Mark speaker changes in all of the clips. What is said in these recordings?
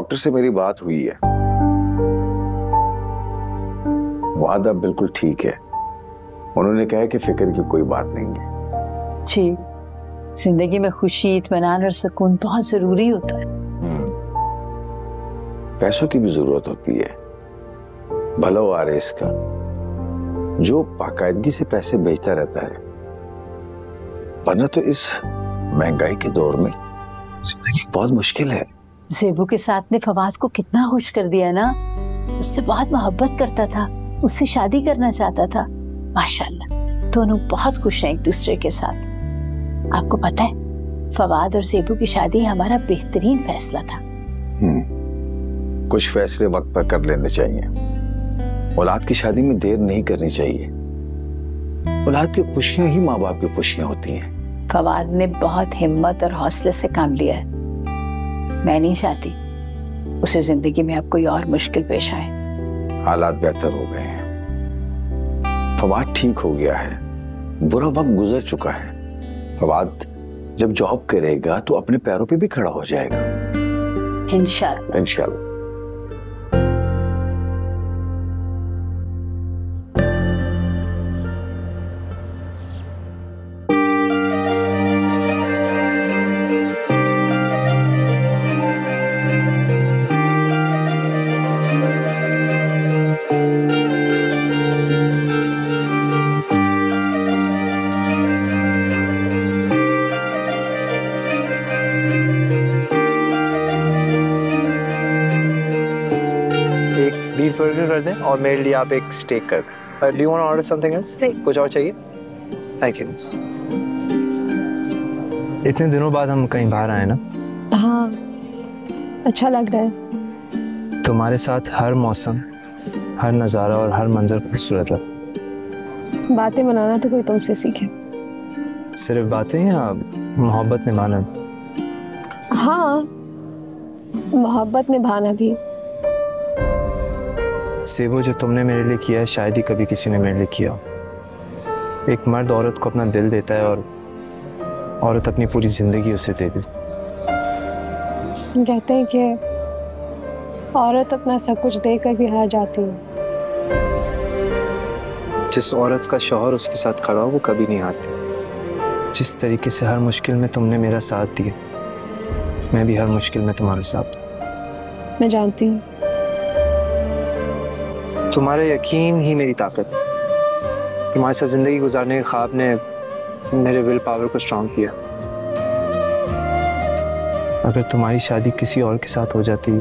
Speaker 1: Doctor से मेरी बात हुई है, वाद अब बिल्कुल ठीक है। उन्होंने कहा कि फिक्र की कोई बात नहीं है।
Speaker 2: जी, जिंदगी में खुशी, इत्मीनान और सुकून बहुत जरूरी होता है।
Speaker 1: पैसों की भी जरूरत होती है, भला हो आ रहा है इसका, जो बाकायदगी से पैसे भेजता रहता है, वरना तो इस महंगाई के दौर में जिंदगी बहुत मुश्किल है।
Speaker 2: ज़ेबू के साथ ने फवाद को कितना खुश कर दिया ना, उससे बहुत मोहब्बत करता था, उससे शादी करना चाहता था। माशाल्लाह दोनों बहुत खुश हैं एक दूसरे के साथ। आपको पता है फवाद और ज़ेबू की शादी हमारा बेहतरीन फैसला था।
Speaker 1: कुछ फैसले वक्त पर कर लेने चाहिए। औलाद की शादी में देर नहीं करनी चाहिए। औलाद की खुशियां ही माँ बाप की खुशियां होती हैं।
Speaker 2: फवाद ने बहुत हिम्मत और हौसले से काम लिया है। मैं नहीं चाहती उसे जिंदगी में अब कोई और मुश्किल पेश आए।
Speaker 1: हालात बेहतर हो गए हैं, फवाद ठीक हो गया है, बुरा वक्त गुजर चुका है। फवाद जब जॉब करेगा तो अपने पैरों पे भी खड़ा हो जाएगा,
Speaker 2: इंशाल्लाह।
Speaker 1: इंशाल्लाह।
Speaker 3: बीफ बर्गर कर दें और मेरे लिए आप एक स्टेक कर दें। Do you want to order something else? कुछ और चाहिए? Thank you. इतने दिनों बाद हम कहीं बाहर आए ना।
Speaker 4: हाँ, अच्छा लग रहा है।
Speaker 3: तुम्हारे साथ हर मौसम, हर नज़ारा और हर मंजर खूबसूरत लगता।
Speaker 4: बातें बनाना तो कोई तुमसे सीखे।
Speaker 3: सिर्फ बातें या मोहब्बत निभाना?
Speaker 4: हाँ, मोहब्बत निभाना भी।
Speaker 3: सेबो, जो तुमने मेरे लिए किया है शायद ही कभी किसी ने मेरे लिए किया। एक मर्द औरत को अपना दिल देता है और औरत अपनी पूरी जिंदगी उसे दे देती।
Speaker 4: कहते हैं कि औरत अपना सब कुछ देकर भी हार जाती है।
Speaker 3: जिस औरत का शौहर उसके साथ खड़ा हो वो कभी नहीं हारती। जिस तरीके से हर मुश्किल में तुमने मेरा साथ दिया, मैं भी हर मुश्किल में तुम्हारे साथ हूं।
Speaker 4: मैं जानती हूँ।
Speaker 3: तुम्हारा यकीन ही मेरी ताकत है। तुम्हारे साथ जिंदगी गुजारने के ख्वाब ने मेरे विल पावर को स्ट्रॉन्ग किया। अगर तुम्हारी शादी किसी और के साथ हो जाती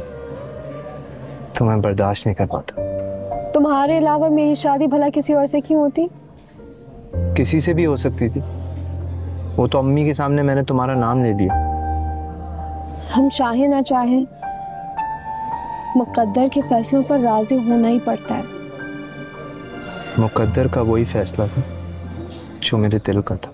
Speaker 3: तो मैं बर्दाश्त नहीं कर पाता।
Speaker 4: तुम्हारे अलावा मेरी शादी भला किसी और से क्यों होती?
Speaker 3: किसी से भी हो सकती थी, वो तो अम्मी के सामने मैंने तुम्हारा नाम ले लिया।
Speaker 4: हम चाहे ना चाहे मुकद्दर के फैसलों पर राजी होना ही पड़ता है।
Speaker 3: मुकद्दर का वही फैसला था जो मेरे दिल का था।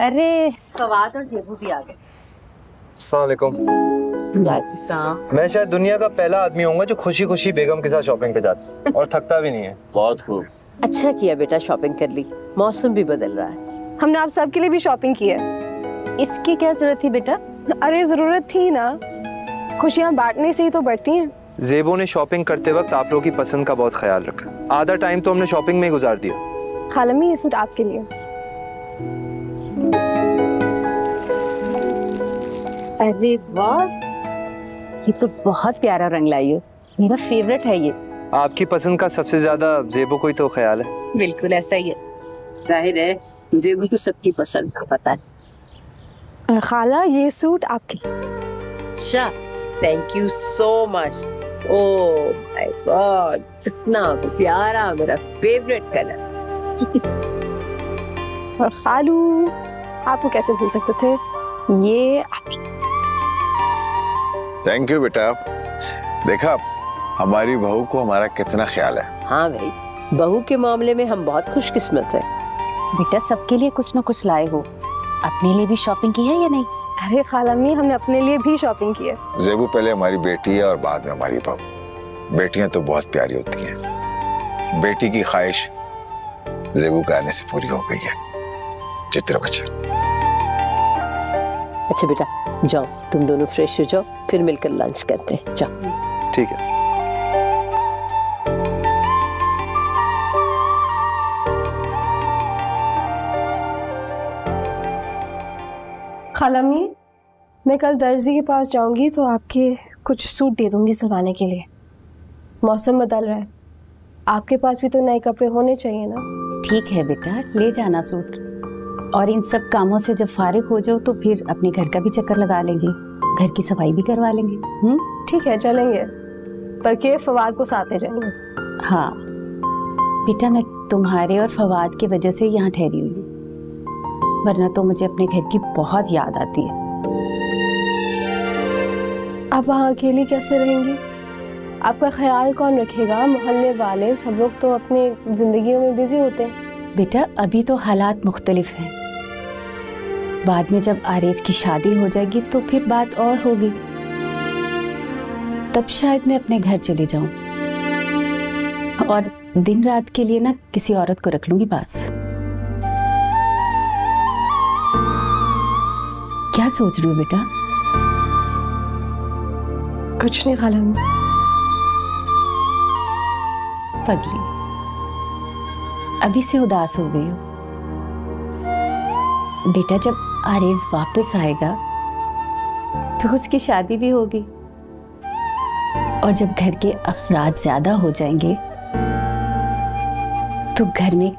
Speaker 2: अरे फवाद और ज़ेबू भी आ गए।
Speaker 3: अस्सलाम वालेकुम। मैं शायद दुनिया का पहला आदमी होऊंगा जो खुशी खुशी बेगम के साथ शॉपिंग पे जाता और थकता भी नहीं है।
Speaker 5: बहुत खूब।
Speaker 2: अच्छा किया बेटा, शॉपिंग कर ली, मौसम भी बदल रहा है।
Speaker 4: हमने आप सबके लिए भी शॉपिंग की है।
Speaker 2: इसकी क्या जरूरत थी बेटा?
Speaker 4: अरे जरूरत थी ना, खुशियाँ बांटने से ही तो बढ़ती हैं।
Speaker 3: ज़ेबो ने शॉपिंग करते वक्त आप लोगों की पसंद का बहुत ख्याल रखा। आधा टाइम तो हमने शॉपिंग में ही गुजार दिया।
Speaker 4: खालमी, ये सूट आपके लिए।
Speaker 2: अरे वाह, ये तो बहुत प्यारा रंग लाई हो, मेरा फेवरेट है ये।
Speaker 3: आपकी पसंद का सबसे ज्यादा जेबो को ही तो ख्याल है।
Speaker 2: बिल्कुल ऐसा ही है, जाहिर है जेबू को सबकी पसंद का पता है।
Speaker 4: और खाला ये सूट आपके लिए।
Speaker 5: अच्छा, thank you so much. Oh my God, इतना प्यारा, मेरा फेवरेट कलर।
Speaker 4: और खालू आपको कैसे भूल सकते थे, ये आपकी।
Speaker 1: थैंक यू बेटा। देखा हमारी बहू को हमारा कितना ख्याल है।
Speaker 5: हाँ भाई, बहू के मामले में हम बहुत खुशकिस्मत हैं।
Speaker 2: बेटा सबके लिए कुछ ना कुछ लाए हो, अपने लिए भी शॉपिंग की है या नहीं?
Speaker 4: अरे खालामी, हमने अपने लिए भी शॉपिंग की है।
Speaker 1: जेबू पहले हमारी बेटी है और बाद में हमारी बहू। बेटियां तो बहुत प्यारी होती हैं। बेटी की ख्वाहिश जेबू के आने से पूरी हो गई है। चित्र बच्चा।
Speaker 5: अच्छा बेटा जाओ, तुम दोनों फ्रेश हो जाओ, फिर मिलकर लंच करते हैं। जाओ।
Speaker 3: ठीक है।
Speaker 4: खालामी, मैं कल दर्जी के पास जाऊंगी तो आपके कुछ सूट दे दूंगी सिलवाने के लिए। मौसम बदल रहा है, आपके पास भी तो नए कपड़े होने चाहिए ना।
Speaker 2: ठीक है बेटा, ले जाना सूट। और इन सब कामों से जब फारिग हो जाओ तो फिर अपने घर का भी चक्कर लगा लेंगे, घर की सफाई भी करवा लेंगे।
Speaker 4: ठीक है, चलेंगे, पर के फवाद को साथ ले जाएंगे।
Speaker 2: हाँ बेटा, मैं तुम्हारे और फवाद की वजह से यहाँ ठहरी हुई हूँ, वरना तो मुझे अपने घर की बहुत याद आती है।
Speaker 4: आप वहाँ अकेली कैसे रहेंगी? आपका ख्याल कौन रखेगा? मोहल्ले वाले सब लोग तो अपनी जिंदगियों में बिजी होते हैं।
Speaker 2: बेटा अभी तो हालात मुख्तलिफ हैं, बाद में जब आरेज की शादी हो जाएगी तो फिर बात और होगी, तब शायद मैं अपने घर चली जाऊं और दिन रात के लिए ना किसी औरत को रख लूंगी पास। क्या सोच रही हो बेटा?
Speaker 4: कुछ नहीं खालामी।
Speaker 2: पगली, अभी से उदास हो गई हो। बेटा जब आरेज वापस आएगा तो उसकी शादी भी होगी, और जब घर के अफराद ज्यादा हो जाएंगे तो घर में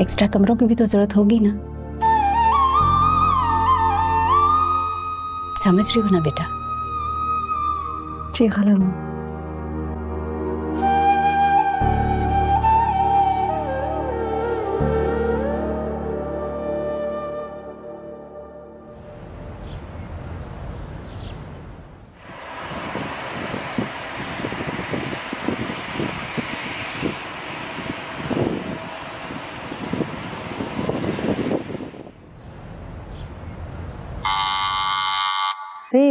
Speaker 2: एक्स्ट्रा कमरों की भी तो जरूरत होगी ना। समझ रही हो ना बेटा?
Speaker 4: जी खालामी।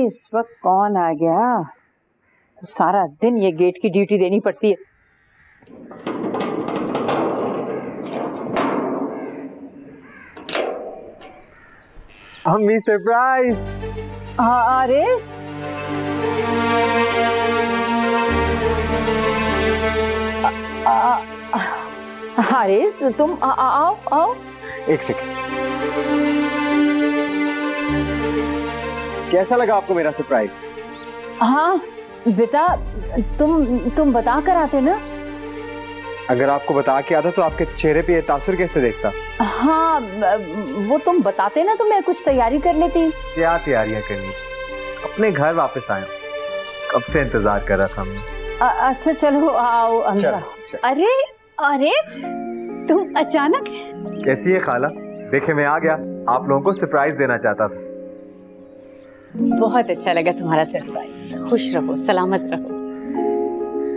Speaker 2: इस वक्त कौन आ गया? तो सारा दिन ये गेट की ड्यूटी देनी पड़ती है।
Speaker 3: अम्मी सरप्राइज।
Speaker 2: हाँ आरेज, आरेज तुम आओ आओ।
Speaker 3: एक सेकंड, कैसा लगा आपको मेरा सरप्राइज?
Speaker 2: हाँ बेटा, तुम बता कर आते ना।
Speaker 3: अगर आपको बता के आता तो आपके चेहरे पे ये तासुर कैसे देखता?
Speaker 2: हाँ वो तुम बताते ना तो मैं कुछ तैयारी कर लेती।
Speaker 3: क्या तैयारियां करनी, अपने घर वापस आया, कब से इंतजार कर रहा था मैं।
Speaker 2: अच्छा चलो आओ अंदर।
Speaker 6: अरे अरे तुम अचानक।
Speaker 3: कैसी है खाला? देखे मैं आ गया, आप लोगों को सरप्राइज देना चाहता था।
Speaker 6: बहुत अच्छा लगा तुम्हारा सरप्राइज। खुश रहो, सलामत रहो।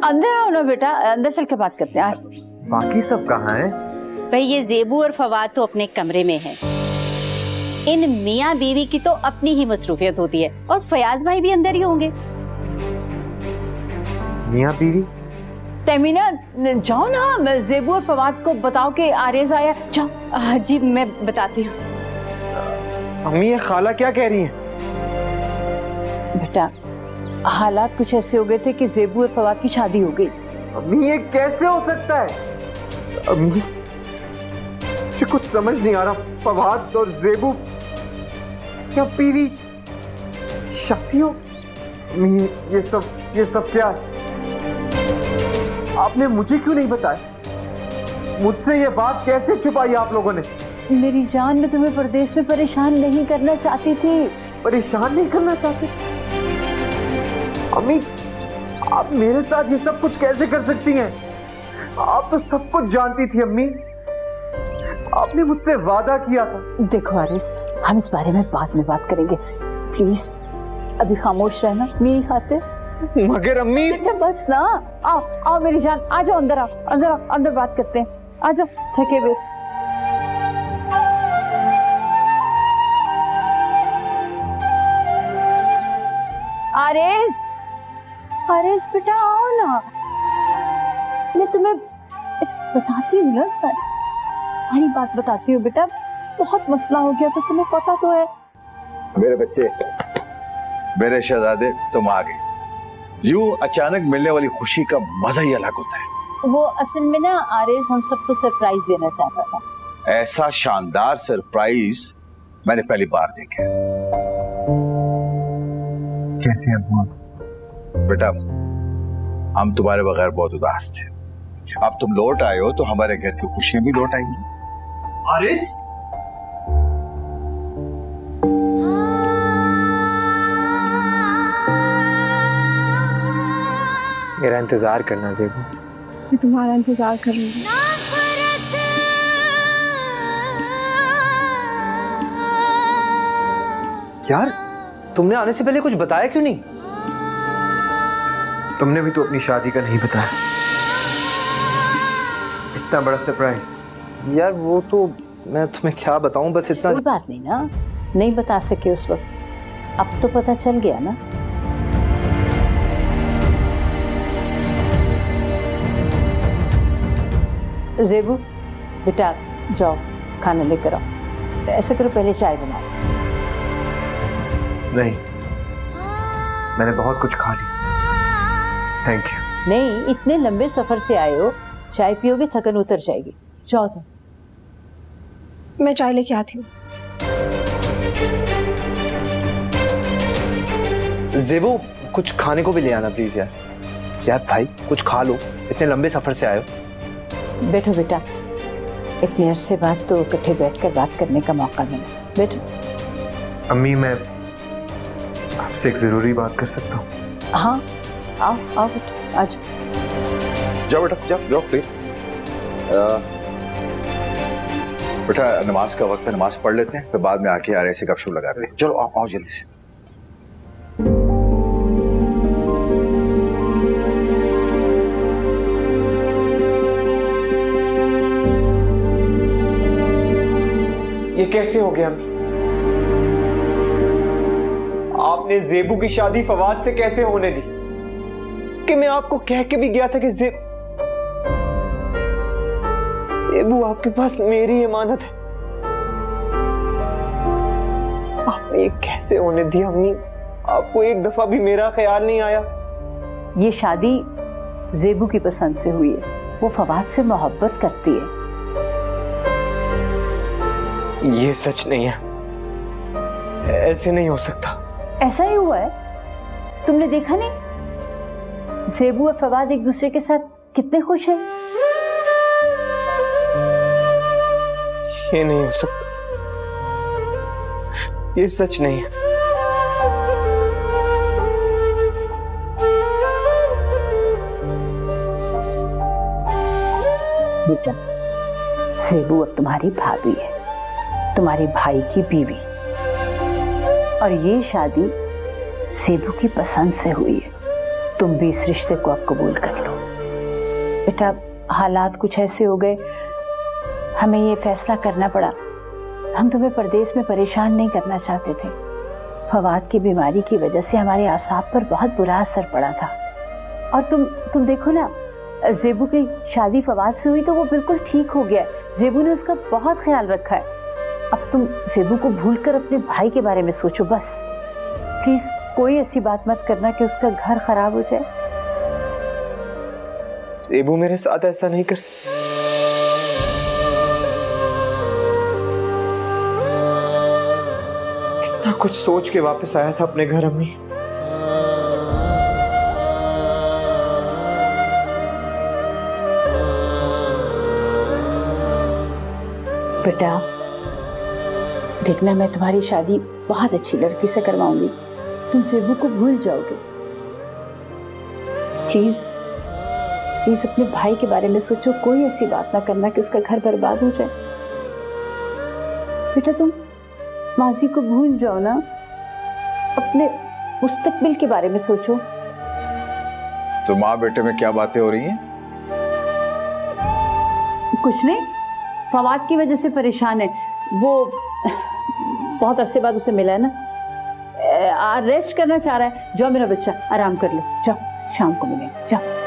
Speaker 2: अंदर आओ ना बेटा, अंदर चल के बात करते हैं।
Speaker 3: बाकी सब कहाँ हैं?
Speaker 6: भाई ये जेबू और फवाद तो अपने कमरे में हैं। इन मियाँ बीवी की तो अपनी ही मसरूफियत होती है, और फयाज भाई भी अंदर ही होंगे।
Speaker 3: मियाँ बीवी?
Speaker 2: तमीना जाओ ना, जेबू और फवाद को बताओ कि आरेज आया। जाओ।
Speaker 6: जी मैं बताती हूँ।
Speaker 3: अम्मी ये खाला क्या कह रही हैं?
Speaker 2: बेटा हालात कुछ ऐसे हो गए थे कि जेबू और फवाद की शादी हो गई।
Speaker 3: अम्मी ये कैसे हो सकता है? अम्मी मुझे कुछ समझ नहीं आ रहा। फवाद और जेबू क्या बीवी शादी हो? अम्मी ये सब क्या? आपने मुझे क्यों नहीं बताया? मुझसे ये बात कैसे छुपाई आप लोगों ने?
Speaker 2: मेरी जान, मैं तुम्हें परदेश में परेशान नहीं करना चाहती थी।
Speaker 3: परेशान नहीं करना चाहते? अम्मी, आप मेरे साथ ये सब कुछ कैसे कर सकती हैं? आप तो सब कुछ जानती थी अम्मी। आपने मुझसे वादा किया था।
Speaker 2: देखो आरिस, हम इस बारे में बाद में बात करेंगे, प्लीज अभी खामोश रहना मेरी खातिर।
Speaker 3: मगर अम्मी।
Speaker 2: अच्छा बस ना, आओ आओ मेरी जान, आ जाओ अंदर, आओ अंदर, आओ अंदर बात करते हैं, आ जाओ थके हुए। आरिस, आरिस बेटा आओ ना, मैं तुम्हें बताती हूँ ना, सारी बात बताती हूँ बेटा। बहुत मसला हो गया तो तुम्हें पता तो है।
Speaker 1: मेरे बच्चे, मेरे शहजादे, तुम आ गए। यूं अचानक मिलने वाली खुशी का मजा ही अलग होता है।
Speaker 2: वो असल में ना आरिस हम सबको सरप्राइज देना चाहता था।
Speaker 1: ऐसा शानदार सरप्राइज मैंने पहली बार देखा।
Speaker 3: कैसे अम्मा?
Speaker 1: बेटा, हम तुम्हारे बगैर बहुत उदास थे। अब तुम लौट आए हो तो हमारे घर की खुशियां भी लौट आएंगी।
Speaker 3: आरिस, मेरा इंतजार करना ज़ेबू।
Speaker 4: मैं तुम्हारा इंतजार कर रही हूँ।
Speaker 3: यार, तुमने आने से पहले कुछ बताया क्यों नहीं? तुमने भी तो अपनी शादी का नहीं बताया। इतना बड़ा सरप्राइज। यार वो तो मैं तुम्हें क्या बताऊं, बस इतना।
Speaker 2: कोई बात नहीं ना, नहीं बता सके उस वक्त, अब तो पता चल गया ना। ज़ेबू बेटा जाओ खाना लेकर आओ। ऐसा करो, पहले चाय बनाओ।
Speaker 3: नहीं, मैंने बहुत कुछ खा लिया, थैंक यू।
Speaker 2: नहीं, इतने लंबे सफर से आए हो, चाय पियोगे थकन उतर जाएगी। जाओ तुम।
Speaker 4: मैं चाय लेके आती हूँ।
Speaker 3: ज़ेबू, कुछ खाने को भी ले आना प्लीज यार। यार भाई, कुछ खा लो, इतने लंबे सफर से आए हो।
Speaker 2: बैठो बेटा, इतने अरसे बाद तो इकट्ठे बैठकर बात करने का मौका मिला। बैठो।
Speaker 3: अम्मी, मैं आपसे एक जरूरी बात कर सकता हूँ?
Speaker 2: हाँ आओ आओ बेटा, आ जाओ।
Speaker 1: जाओ बेटा, जाओ जाओ प्लीज। बेटा, नमाज का वक्त है, नमाज पढ़ लेते हैं, फिर बाद में आके यार ऐसे गपशप लगाते हैं। चलो आओ आओ जल्दी से।
Speaker 3: ये कैसे हो गया अम्मी? आपने ज़ेबू की शादी फवाद से कैसे होने दी? कि मैं आपको कह के भी गया था कि ज़ेबू आपके पास मेरी इमानत है। आपने ये कैसे होने दिया अम्मी? आपको एक दफा भी मेरा ख्याल नहीं आया?
Speaker 2: ये शादी ज़ेबू की पसंद से हुई है, वो फवाद से मोहब्बत करती है।
Speaker 3: ये सच नहीं है, ऐसे नहीं हो सकता।
Speaker 2: ऐसा ही हुआ है, तुमने देखा नहीं? ज़ेबू और फवाद एक दूसरे के साथ कितने खुश हैं।
Speaker 3: ये नहीं हो सकता, ये सच नहीं है।
Speaker 2: बेटा, ज़ेबू अब तुम्हारी भाभी है, तुम्हारे भाई की बीवी, और ये शादी ज़ेबू की पसंद से हुई है। तुम भी इस रिश्ते को अब कबूल कर लो। बेटा, हालात कुछ ऐसे हो गए, हमें ये फैसला करना पड़ा। हम तुम्हें परदेश में परेशान नहीं करना चाहते थे। फवाद की बीमारी की वजह से हमारे आसाब पर बहुत बुरा असर पड़ा था। और तुम देखो ना, ज़ेबू की शादी फवाद से हुई तो वो बिल्कुल ठीक हो गया। ज़ेबू ने उसका बहुत ख्याल रखा है। अब तुम ज़ेबू को भूलकर अपने भाई के बारे में सोचो बस। प्लीज कोई ऐसी बात मत करना कि उसका घर खराब हो जाए।
Speaker 3: ज़ेबू मेरे साथ ऐसा नहीं कर सकती। कितना कुछ सोच के वापस आया था अपने घर अम्मी।
Speaker 2: बेटा देखना, मैं तुम्हारी शादी बहुत अच्छी लड़की से करवाऊंगी, तुम सेबू को भूल जाओगे। प्लीज प्लीज अपने भाई के बारे में सोचो, कोई ऐसी बात ना करना कि उसका घर बर्बाद हो जाए। बेटा तुम माजी को भूल जाओ ना, अपने मुस्तकबिल के बारे में सोचो।
Speaker 7: तो माँ बेटे में क्या बातें हो रही हैं?
Speaker 2: कुछ नहीं, फवाद की वजह से परेशान है वो, बहुत अरसे बाद उसे मिला है ना, रेस्ट करना चाह रहा है। जाओ मेरा बच्चा, आराम कर लो, जाओ शाम को मिलेंगे, जाओ।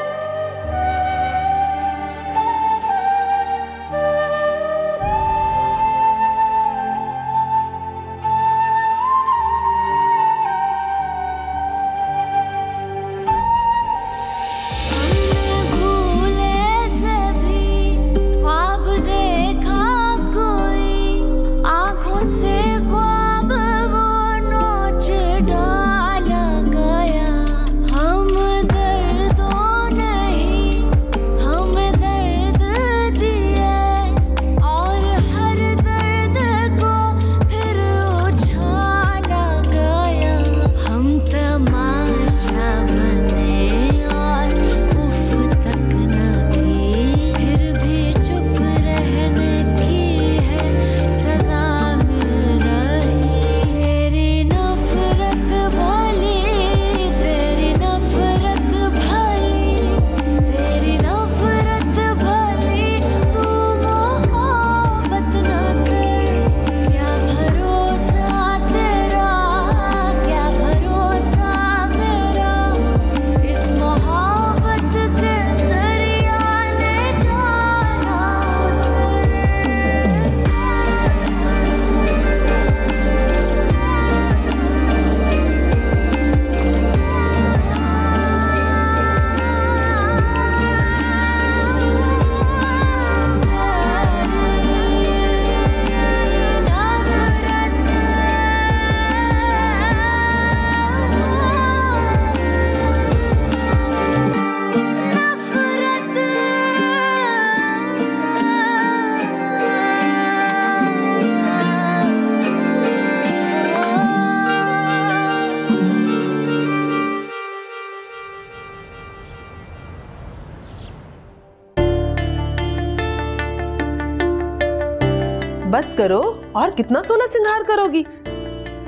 Speaker 8: बस करो, और कितना सोलह सिंगार करोगी?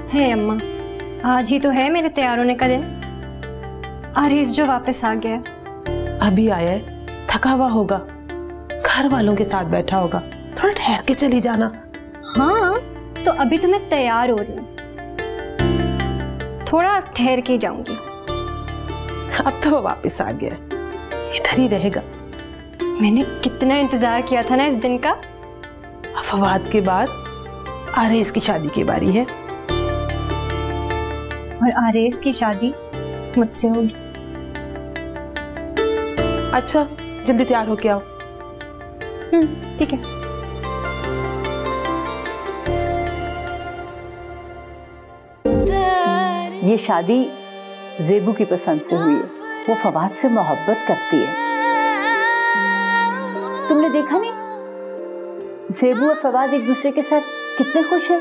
Speaker 4: है अम्मा, आज ही तो है मेरे तैयार होने का दिन। आरिस जो वापस आ गया,
Speaker 8: अभी आया है, थका हुआ होगा, घर वालों के साथ बैठा होगा, थोड़ा ठहर के चली जाना।
Speaker 4: हाँ तो अभी तो मैं तैयार हो रही हूँ, थोड़ा ठहर के जाऊंगी।
Speaker 8: अब तो वो वापस आ गया, इधर ही रहेगा।
Speaker 4: मैंने कितना इंतजार किया था ना इस दिन का।
Speaker 8: फवाद के बाद आरेस की शादी की बारी है,
Speaker 4: और आरेस की शादी मुझसे होगी।
Speaker 8: अच्छा जल्दी तैयार होके आओ।
Speaker 4: ठीक है।
Speaker 2: ये शादी जेबू की पसंद से हुई है, वो फवाद से मोहब्बत करती है। तुमने देखा नहीं जेबू और फवाद एक दूसरे के साथ कितने खुश हैं।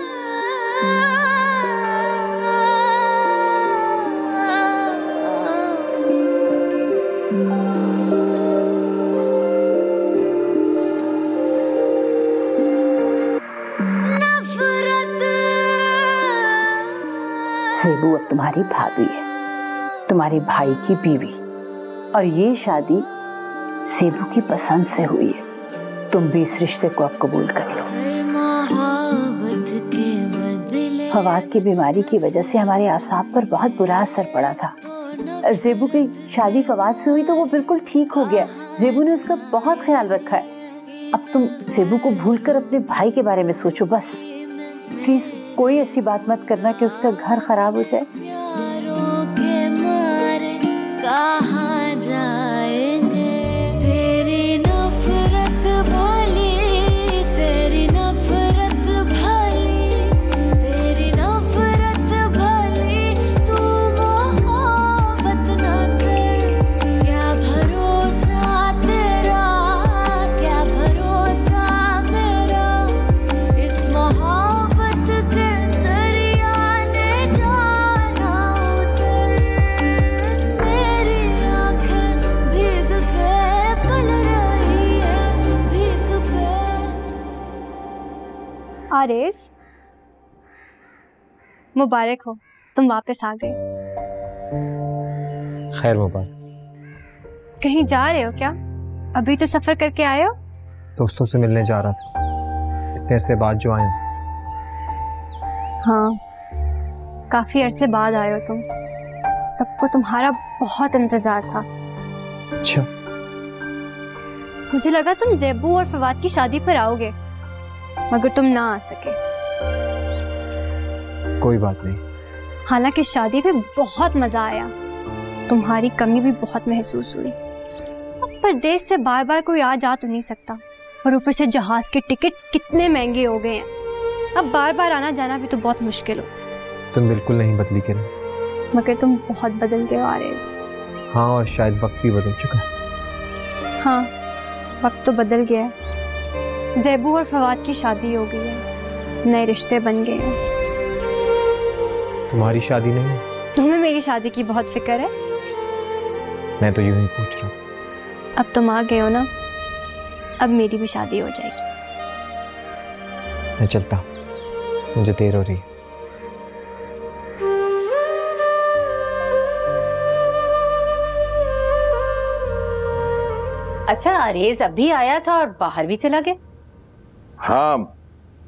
Speaker 2: जेबू अब तुम्हारी भाभी है, तुम्हारे भाई की बीवी, और ये शादी जेबू की पसंद से हुई है। तुम भी इस रिश्ते को अब कबूल कर लो। फवाद की बीमारी की वजह से हमारे आसाब पर बहुत बुरा असर पड़ा था। जेबू की शादी फवाद से हुई तो वो बिल्कुल ठीक हो गया। जेबू ने उसका बहुत ख्याल रखा है। अब तुम जेबू को भूलकर अपने भाई के बारे में सोचो बस। प्लीज कोई ऐसी बात मत करना कि उसका घर खराब हो जाए। कहाँ जाएंगे तेरी नफरत भली, तेरी नफरत भली, तेरी नफरत भली, तू मोहब्बत ना कर। क्या भरोसा तेरा, क्या भरोसा मेरा,
Speaker 9: मुबारक हो, तुम वापस आ गए।
Speaker 3: खैर मुबारक।
Speaker 9: कहीं जा रहे हो क्या? अभी तो सफर करके आए हो।
Speaker 3: दोस्तों से मिलने जा रहा था, देर से बाद जो आए हूं।
Speaker 9: हाँ, काफी अरसे बाद आए हो तुम। सबको तुम्हारा बहुत इंतजार था।
Speaker 3: अच्छा,
Speaker 9: मुझे लगा तुम ज़ेबू और फवाद की शादी पर आओगे, मगर तुम ना आ सके।
Speaker 3: कोई बात नहीं।
Speaker 9: हालांकि शादी में बहुत मजा आया, तुम्हारी कमी भी बहुत महसूस हुई। अब परदेश से बार बार कोई आ जा तो नहीं सकता, और ऊपर से जहाज के टिकट कितने महंगे हो गए हैं। अब बार बार आना जाना भी तो बहुत मुश्किल होता है।
Speaker 3: तुम बिल्कुल नहीं बदली किरण।
Speaker 9: मगर तुम बहुत बदल गए हो आरेज़।
Speaker 3: हाँ, और शायद वक्त भी बदल चुका है।
Speaker 9: हाँ, वक्त तो बदल गया है। ज़ेबू और फवाद की शादी हो गई है, नए रिश्ते बन गए हैं।
Speaker 3: तुम्हारी शादी नहीं है?
Speaker 9: तुम्हें मेरी शादी की बहुत फिक्र है?
Speaker 3: मैं तो यूं ही पूछ रहा हूँ।
Speaker 9: अब तुम आ गए हो ना, अब मेरी भी शादी हो जाएगी।
Speaker 3: मैं चलता, मुझे देर हो रही है।
Speaker 6: अच्छा, आरेज अभी आया था और बाहर भी चला गया?
Speaker 7: हाँ,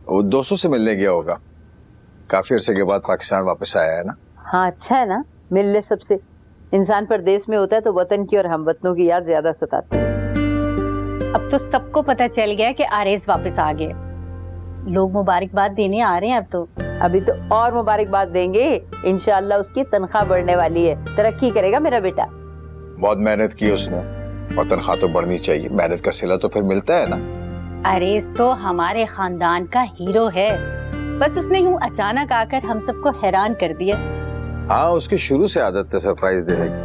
Speaker 7: वो दोस्तों से मिलने गया होगा। काफी अरसे के बाद पाकिस्तान वापस आया है ना।
Speaker 5: हाँ, अच्छा है ना, मिल ले सबसे। इंसान परदेश में होता है तो वतन की और हमवतनों की याद ज्यादा सताती है।
Speaker 6: अब तो सबको पता चल गया कि आरेज वापस आ गए। लोग मुबारकबाद देने आ रहे हैं। अब तो
Speaker 5: अभी तो और मुबारकबाद देंगे। इंशाअल्लाह उसकी तनख्वाह बढ़ने वाली है, तरक्की करेगा मेरा बेटा।
Speaker 7: बहुत मेहनत की उसने, और तनख्वाह तो बढ़नी चाहिए। मेहनत का सिला तो फिर मिलता है ना।
Speaker 6: आरेज तो हमारे खानदान का हीरो है, बस उसने यूं अचानक आकर हम सबको हैरान कर दिया।
Speaker 7: हाँ, उसकी शुरू से आदत है सरप्राइज देने की।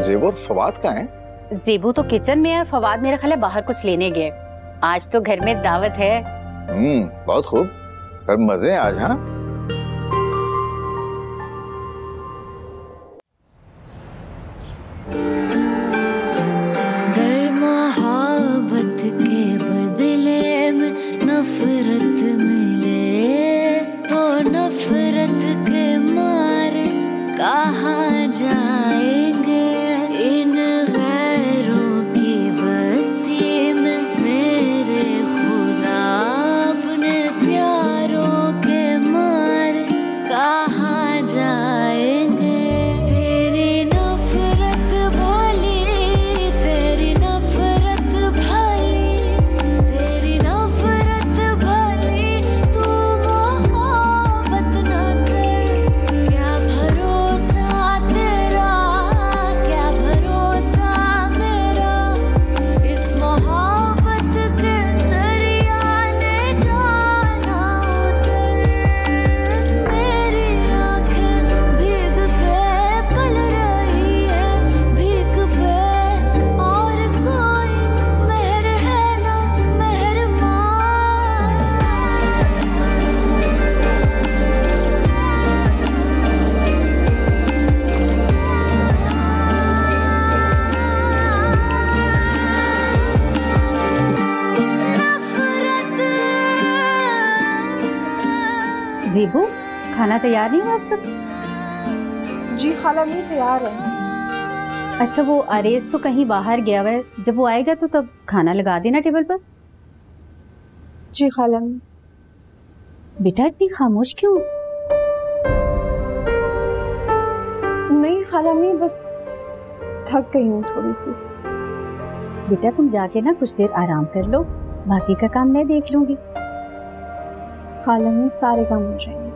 Speaker 7: ज़ेबू और फवाद कहाँ हैं?
Speaker 6: ज़ेबू तो किचन में है और फवाद मेरे ख्याल है बाहर कुछ लेने गए। आज तो घर में दावत है।
Speaker 7: बहुत खूब, पर मजे हैं आज। हाँ,
Speaker 10: दर मोहब्बत के बदले में नफरत मिले तो नफरत के मारे कहाँ जाएंगे। इन गैरों की बस्ती में मेरे खुदा अपने प्यारों के मारे कहाँ जाएंगे। तेरी नफरत भली, तेरी नफरत भली, तेरी नफरत भली, तू मोहब्बत ना कर। क्या भरोसा तेरा, क्या भरोसा मेरा, इस मोहब्बत के दरिया ने जाना उतर। मेरी आंखें भीग के पल रही है भीख पे, और कोई मेहर है ना मेहरबान।
Speaker 6: ज़ेबू, खाना तैयार नहीं हुआ अब तक?
Speaker 4: जी खाला, नहीं तैयार है।
Speaker 6: अच्छा, वो आरेज तो कहीं बाहर गया हुआ है, जब वो आएगा तो तब खाना लगा देना टेबल पर।
Speaker 4: जी खाला।
Speaker 6: बेटा इतनी खामोश क्यों?
Speaker 4: नहीं खाला, मैं बस थक गई हूँ थोड़ी सी।
Speaker 6: बेटा तुम जाके ना कुछ देर आराम कर लो, बाकी का काम मैं देख लूंगी।
Speaker 4: खाला, में सारे काम हो जाएंगे।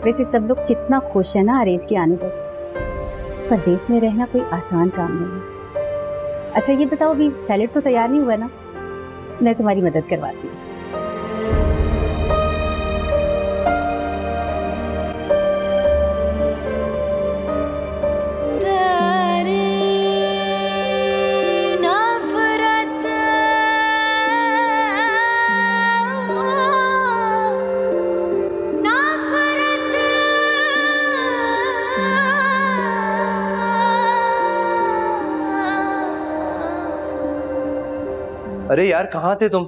Speaker 6: वैसे सब लोग कितना खुश है ना आरेज के आने पर। परदेश में रहना कोई आसान काम नहीं है। अच्छा ये बताओ, अभी सैलेड तो तैयार नहीं हुआ ना? मैं तुम्हारी मदद करवाती हूँ।
Speaker 3: अरे यार, कहाँ थे तुम?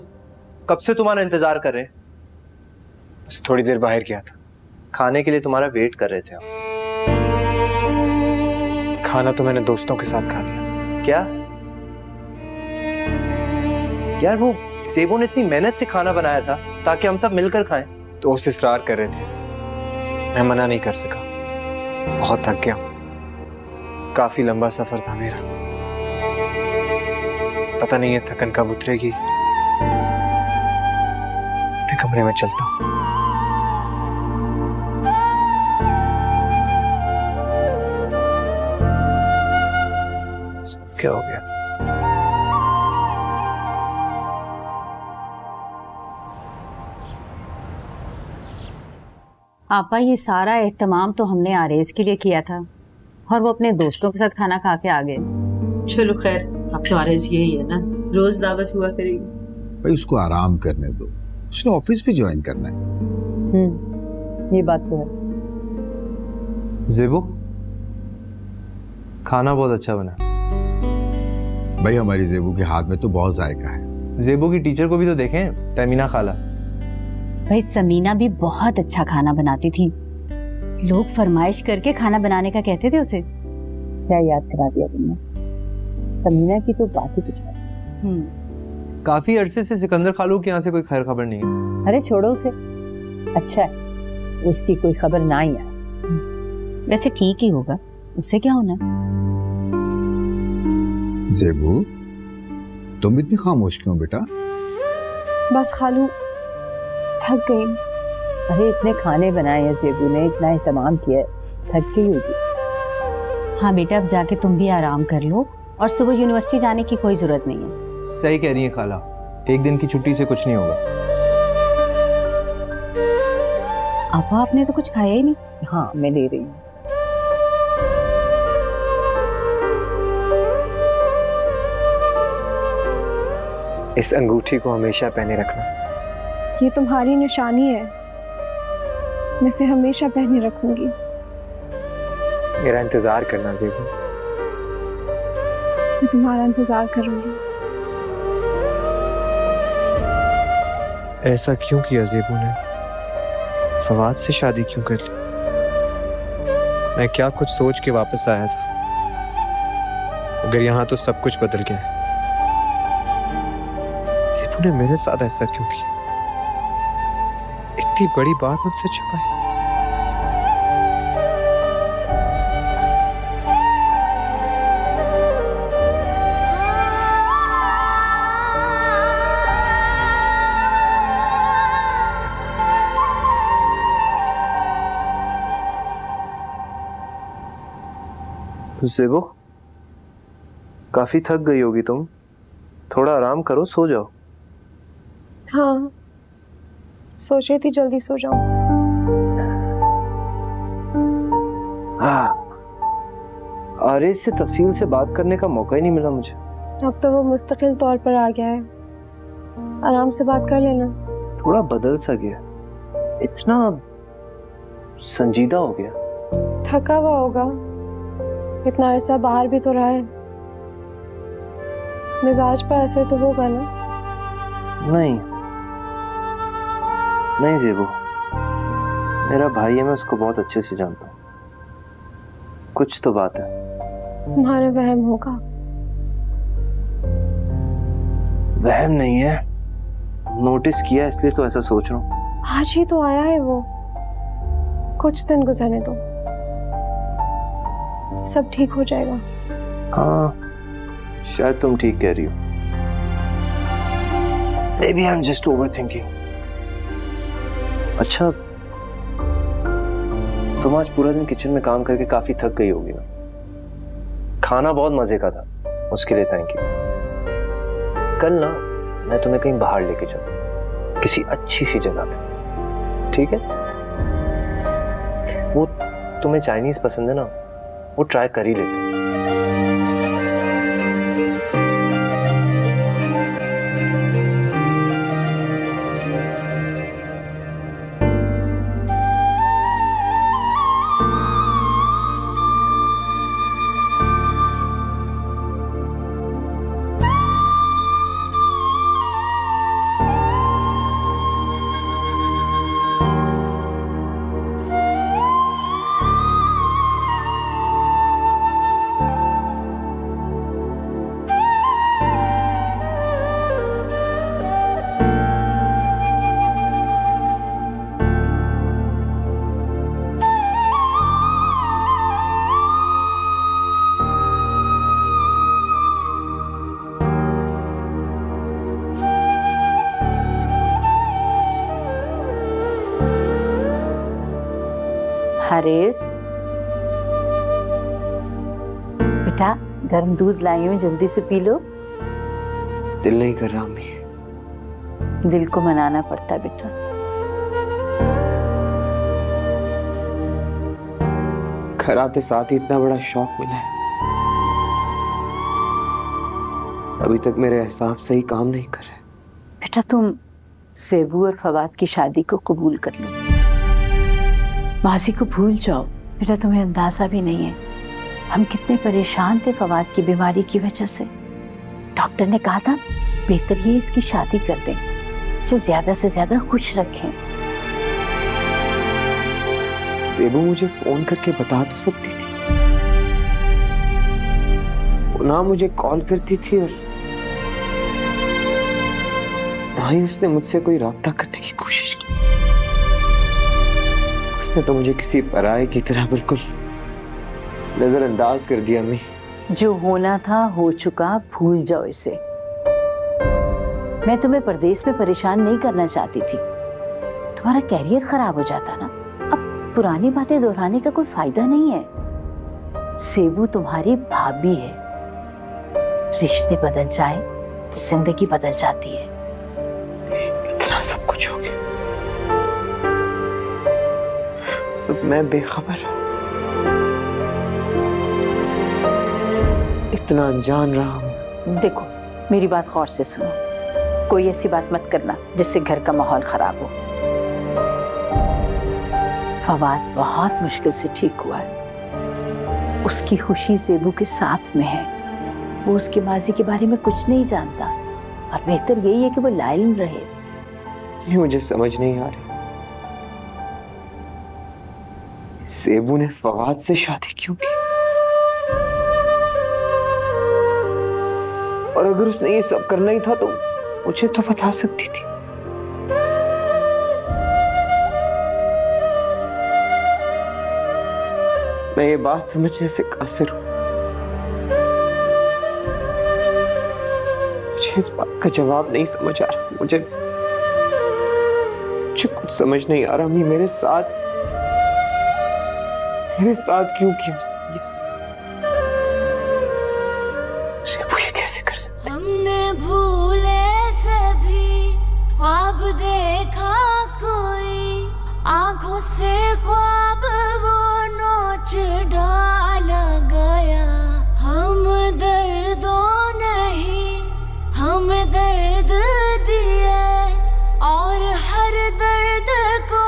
Speaker 3: कब से तुम्हारा इंतजार कर रहे हैं। बस थोड़ी देर बाहर गया था। खाने के लिए तुम्हारा वेट कर रहे थे।
Speaker 11: खाना तो मैंने दोस्तों के साथ खा लिया।
Speaker 3: क्या यार, वो सेबू ने इतनी मेहनत से खाना बनाया था ताकि हम सब मिलकर खाएं।
Speaker 11: दोस्त इसरार कर रहे थे, मैं मना नहीं कर सका। बहुत थक गया, काफी लंबा सफर था मेरा। पता नहीं है थकन कब उतरेगी। अपने कमरे में चलता हूँ। क्या हो गया?
Speaker 6: आपा, ये सारा एहतमाम तो हमने आरेज के लिए किया था और वो अपने दोस्तों के साथ खाना खा के आ गए।
Speaker 2: चलो खैर, अब तो आरेज यही है ना, रोज दावत हुआ करेगी।
Speaker 7: भाई उसको आराम करने दो, उसने ऑफिस भी ज्वाइन करना है।
Speaker 6: ये बात तो है।
Speaker 3: जेबू, खाना बहुत अच्छा बना।
Speaker 7: भाई हमारी जेबू के हाथ में तो बहुत जायका है।
Speaker 3: जेबू की टीचर को भी तो देखें, तमीना खाला।
Speaker 6: भाई समीना भी बहुत अच्छा खाना बनाती थी, लोग फरमाइश करके खाना बनाने का कहते थे उसे। क्या याद करा दिया तुमने, समीना की तो बात ही कुछ है।
Speaker 3: काफी अरसे से सिकंदर खालू के यहाँ से कोई खैर खबर नहीं है।
Speaker 5: अरे छोड़ो उसे, अच्छा है उसकी कोई खबर ना ही आए।
Speaker 6: वैसे ठीक ही होगा, उससे क्या होना।
Speaker 7: जेबू तुम इतनी खामोश क्यों बेटा?
Speaker 4: बस खालू थक गई।
Speaker 5: अरे इतने खाने बनाए हैं जेबू ने, इतना एहतमाम किया, थक गई होगी।
Speaker 6: हाँ बेटा, अब जाके तुम भी आराम कर लो और सुबह यूनिवर्सिटी जाने की कोई जरूरत नहीं है।
Speaker 3: सही कह रही है खाला, एक दिन की छुट्टी से कुछ नहीं होगा।
Speaker 6: आपा, आपने तो कुछ खाया ही नहीं।
Speaker 5: हाँ मैं ले रही हूँ।
Speaker 11: इस अंगूठी को हमेशा पहने रखना।
Speaker 4: ये तुम्हारी निशानी है, मैं इसे हमेशा पहने रखूंगी।
Speaker 11: मेरा इंतजार करना जेबू।
Speaker 4: मैं तुम्हारा इंतजार करूंगी।
Speaker 11: ऐसा क्यों किया जेबू ने? फवाद से शादी क्यों कर ली? मैं क्या कुछ सोच के वापस आया था, अगर यहाँ तो सब कुछ बदल गया है। जेबू ने मेरे साथ ऐसा क्यों किया? इतनी बड़ी बात मुझसे छुपाई।
Speaker 3: जेबू, काफी थक गई होगी तुम, थोड़ा आराम करो, सो जाओ।
Speaker 4: हाँ सोच रही थी जल्दी सो जाऊं।
Speaker 3: आरेज से तफसील से बात करने का मौका ही नहीं मिला मुझे।
Speaker 4: अब तो वो मुस्तकिल तौर पर आ गया है, आराम से बात कर लेना।
Speaker 3: थोड़ा बदल सा गया, इतना संजीदा हो गया।
Speaker 4: थका हुआ होगा, इतना अरसा बाहर भी तो रहा है, मिजाज पर असर तो होगा ना।
Speaker 3: नहीं नहीं जेबू, मेरा भाई है, मैं उसको बहुत अच्छे से जानता हूँ। कुछ तो बात है।
Speaker 4: तुम्हारा वहम होगा।
Speaker 3: वहम नहीं है, नोटिस किया इसलिए तो ऐसा सोच रहा हूँ।
Speaker 4: आज ही तो आया है वो, कुछ दिन गुजरने दो, सब ठीक हो जाएगा।
Speaker 3: हाँ शायद तुम ठीक कह रही हो। Maybe I'm just overthinking. अच्छा, तुम आज पूरा दिन किचन में काम करके काफी थक गई होगी ना। खाना बहुत मजे का था, उसके लिए थैंक यू। कल ना मैं तुम्हें कहीं बाहर लेके चलूं, किसी अच्छी सी जगह पे, ठीक है? वो तुम्हें चाइनीज पसंद है ना, वो ट्राई कर ही लेते।
Speaker 2: आरिस, बेटा गर्म दूध लाई हूं, जल्दी से पी लो।
Speaker 3: दिल नहीं कर रहा अम्मी।
Speaker 2: दिल को मनाना पड़ता बेटा।
Speaker 3: घर आते साथ ही इतना बड़ा शौक मिला है, अभी तक मेरे हिसाब से ही काम नहीं कर रहे।
Speaker 2: बेटा तुम सेबू और फवाद की शादी को कबूल कर लो, माजी को भूल जाओ। बेटा तुम्हें अंदाजा भी नहीं है हम कितने परेशान थे फवाद की बीमारी की वजह से। डॉक्टर ने कहा था बेहतर ये इसकी शादी कर दें, इसे ज्यादा से ज्यादा खुश रखें।
Speaker 3: सेबू मुझे फोन करके बता तो सकती थी, वो ना मुझे कॉल करती थी और ना ही उसने मुझसे कोई राब्ता करने की कोशिश की। उसने तो मुझे किसी पराये की तरह बिल्कुल नजरअंदाज कर दिया। अम्मी
Speaker 2: जो होना था हो चुका, भूल जाओ इसे। मैं तुम्हें परदेश में परेशान नहीं करना चाहती थी, तुम्हारा कैरियर खराब हो जाता ना। अब पुरानी बातें दोहराने का कोई फायदा नहीं है। सेबू तुम्हारी भाभी है, रिश्ते बदल जाए तो जिंदगी बदल जाती है।
Speaker 3: इतना सब कुछ हो गया, अब मैं बेखबर, इतना अनजान रहा हूं।
Speaker 2: देखो मेरी बात गौर से सुनो, कोई ऐसी बात मत करना जिससे घर का माहौल खराब हो। फवाद बहुत मुश्किल से ठीक हुआ है, उसकी खुशी सेबू के साथ में है। वो उसके माजी के बारे में कुछ नहीं जानता और बेहतर यही है कि वो लाइल रहे।
Speaker 3: ये मुझे समझ नहीं आ रही, सेबू ने फवाद से शादी क्यों की? और अगर उसने ये सब करना ही था तो मुझे तो बता सकती थी। मैं ये बात समझने से कासिर हूं, मुझे इस बात का जवाब नहीं समझ आ रहा। मुझे कुछ समझ नहीं आ रहा अम्मी, मेरे साथ क्यों किया उसने ये सब? सेबू ये कैसे कर सकती?
Speaker 10: हमने भूले से भी ख्वाब देखा कोई, आंखों से ख्वाब वो नोच डाला गया। हम दर्दों नहीं हम दर्द दिए और हर दर्द को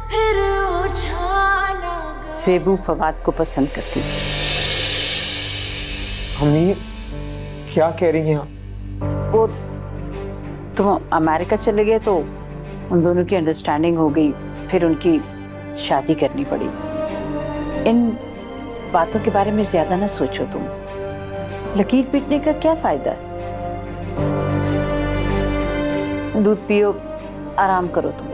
Speaker 10: फिर उछाला गया।
Speaker 2: सेबू फवाद को पसंद करती थी।
Speaker 3: अम्मी क्या कह रही हैं?
Speaker 2: वो तुम अमेरिका चले गए तो उन दोनों की अंडरस्टैंडिंग हो गई, फिर उनकी शादी करनी पड़ी। इन बातों के बारे में ज्यादा ना सोचो तुम, लकीर पीटने का क्या फायदा है। दूध पियो, आराम करो तुम।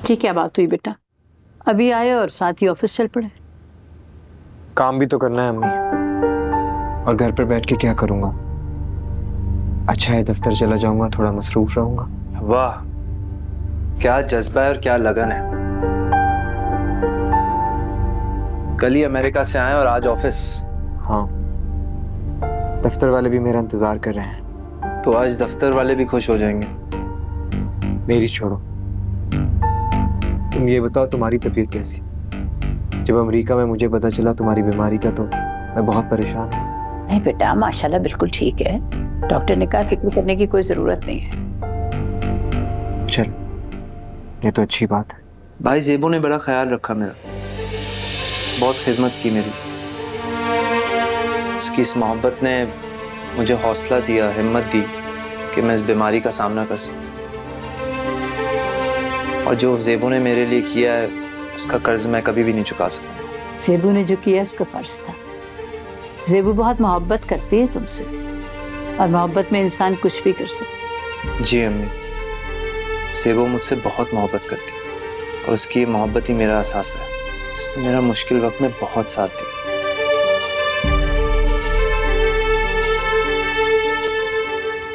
Speaker 2: ठीक क्या बात हुई बेटा? अभी आए और साथ ही ऑफिस चल पड़े।
Speaker 3: काम भी तो करना है अम्मी, और घर पर बैठ के क्या करूंगा? अच्छा है दफ्तर चला जाऊंगा, थोड़ा मसरूफ रहूंगा।
Speaker 12: वाह क्या जज्बा है और क्या लगन है। कल ही अमेरिका से आए और आज ऑफिस।
Speaker 3: हाँ, दफ्तर वाले भी मेरा इंतजार कर रहे हैं।
Speaker 12: तो आज दफ्तर वाले भी खुश हो जाएंगे।
Speaker 3: मेरी छोड़ो, तुम ये बताओ तुम्हारी तबीयत कैसी? जब अमेरिका में मुझे पता चला तुम्हारी बीमारी का तो मैं बहुत परेशान हूँ।
Speaker 2: नहीं बेटा माशाल्लाह बिल्कुल ठीक है, डॉक्टर ने कहा फिक्र करने की कोई जरूरत नहीं है।
Speaker 3: चल ये तो अच्छी बात है।
Speaker 12: भाई ज़ेबू ने बड़ा ख्याल रखा मेरा, बहुत खिदमत की मेरी। उसकी इस मोहब्बत ने मुझे हौसला दिया, हिम्मत दी कि मैं इस बीमारी का सामना कर सकूं। और जो ज़ेबू ने मेरे लिए किया है उसका कर्ज मैं कभी भी नहीं चुका सकूंगा।
Speaker 2: ज़ेबू ने जो किया उसका फर्ज था, ज़ेबू बहुत मोहब्बत करती है तुमसे, और मोहब्बत में इंसान कुछ भी कर सकता है।
Speaker 12: जी अम्मी, ज़ेबू मुझसे बहुत मोहब्बत करती है और उसकी ये मोहब्बत ही मेरा एहसास है। उसने मेरा मुश्किल वक्त में बहुत साथ दिया।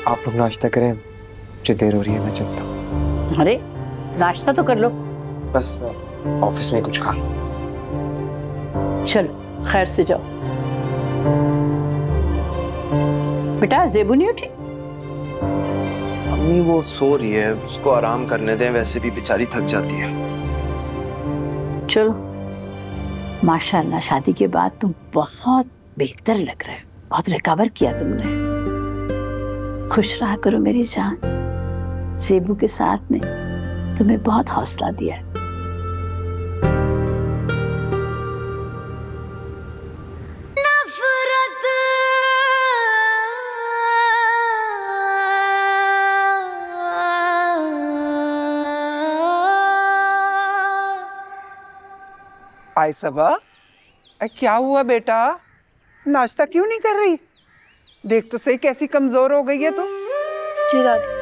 Speaker 11: आप लोग नाश्ता करें, मुझे देर हो रही है, मैं चलता हूँ।
Speaker 2: अरे नाश्ता तो कर लो।
Speaker 11: बस ऑफिस में कुछ खा लो।
Speaker 2: चलो खैर से जाओ। बेटा ज़ेबू नहीं उठी?
Speaker 12: अम्मी वो सो रही है, उसको आराम करने दें, वैसे भी बेचारी थक जाती है।
Speaker 2: चलो, माशाल्लाह शादी के बाद तुम बहुत बेहतर लग रहे हो, बहुत रिकवर किया तुमने। खुश रहा करो मेरी जान, ज़ेबू के साथ ने तुम्हें बहुत हौसला दिया है।
Speaker 13: आयशा, क्या हुआ बेटा? नाश्ता क्यों नहीं कर रही? देख तो सही कैसी कमजोर हो गई है तू।
Speaker 4: जी दादी।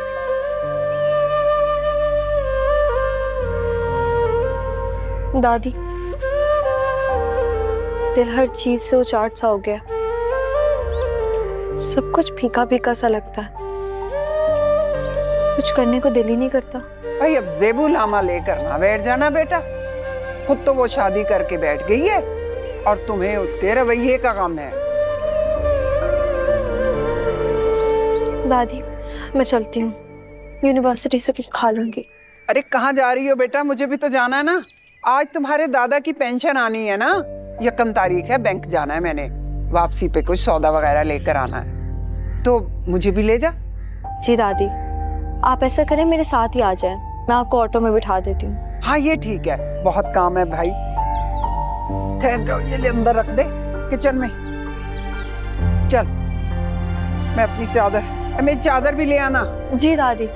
Speaker 4: दादी, दिल हर चीज से उचाट सा हो गया, सब कुछ फीका फीका सा लगता है, कुछ करने को दिल ही नहीं करता।
Speaker 13: भाई अब ज़ेबू लामा लेकर ना बैठ जाना बेटा, खुद तो वो शादी करके बैठ गई है और तुम्हें उसके रवैये का गम है।
Speaker 4: दादी मैं चलती हूँ, यूनिवर्सिटी से कुछ खा लूंगी।
Speaker 13: अरे कहाँ जा रही हो बेटा? मुझे भी तो जाना है ना। आज तुम्हारे दादा की पेंशन आनी है ना, 1 तारीख है, बैंक जाना है मैंने, वापसी पे कुछ सौदा वगैरह लेकर आना है, तो मुझे भी ले जा।
Speaker 4: जी दादी, आप ऐसा करें मेरे साथ ही आ जाएं, मैं आपको ऑटो में बिठा देती हूँ।
Speaker 13: हाँ ये ठीक है, बहुत काम है भाई। ठहर जाओ, ये ले अंदर रख दे किचन में। चल, मैं अपनी चादर, मेरी चादर भी ले आना।
Speaker 4: जी दादी।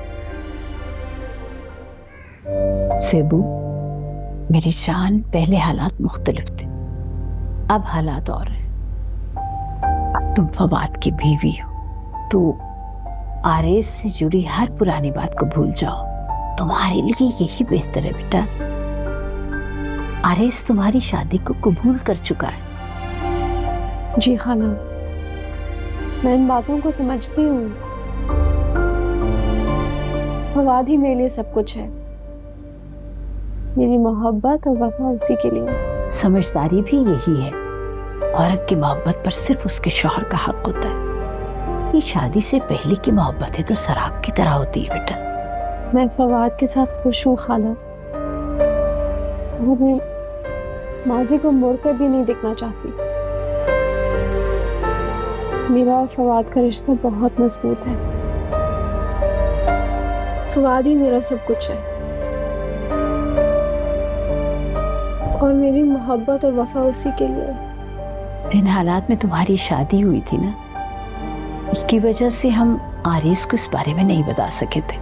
Speaker 2: ज़ेबू मेरी जान, पहले हालात मुख्तलिफ थे, अब हालात और हैं। अब तुम फवाद की बीवी हो, तो आरेस से जुड़ी हर पुरानी बात को भूल जाओ, तुम्हारे लिए यही बेहतर है बेटा। आरेस तुम्हारी शादी को कबूल कर चुका है।
Speaker 4: जी खाला, मैं इन बातों को समझती हूँ, फवाद ही मेरे लिए सब कुछ है, मेरी मोहब्बत और वफा उसी के लिए।
Speaker 2: समझदारी भी यही है, औरत की मोहब्बत पर सिर्फ उसके शौहर का हक होता है। ये शादी से पहले की मोहब्बत है तो शराब की तरह होती है बेटा।
Speaker 4: मैं फवाद के साथ खुश हूँ खाला, और मैं माजी को मुड़कर भी नहीं देखना चाहती। मेरा और फवाद का रिश्ता बहुत मजबूत है, फवाद ही मेरा सब कुछ है, और मेरी मोहब्बत और वफा उसी के लिए।
Speaker 2: जिन हालात में तुम्हारी शादी हुई थी ना, उसकी वजह से हम आरिस को इस बारे में नहीं बता सके थे।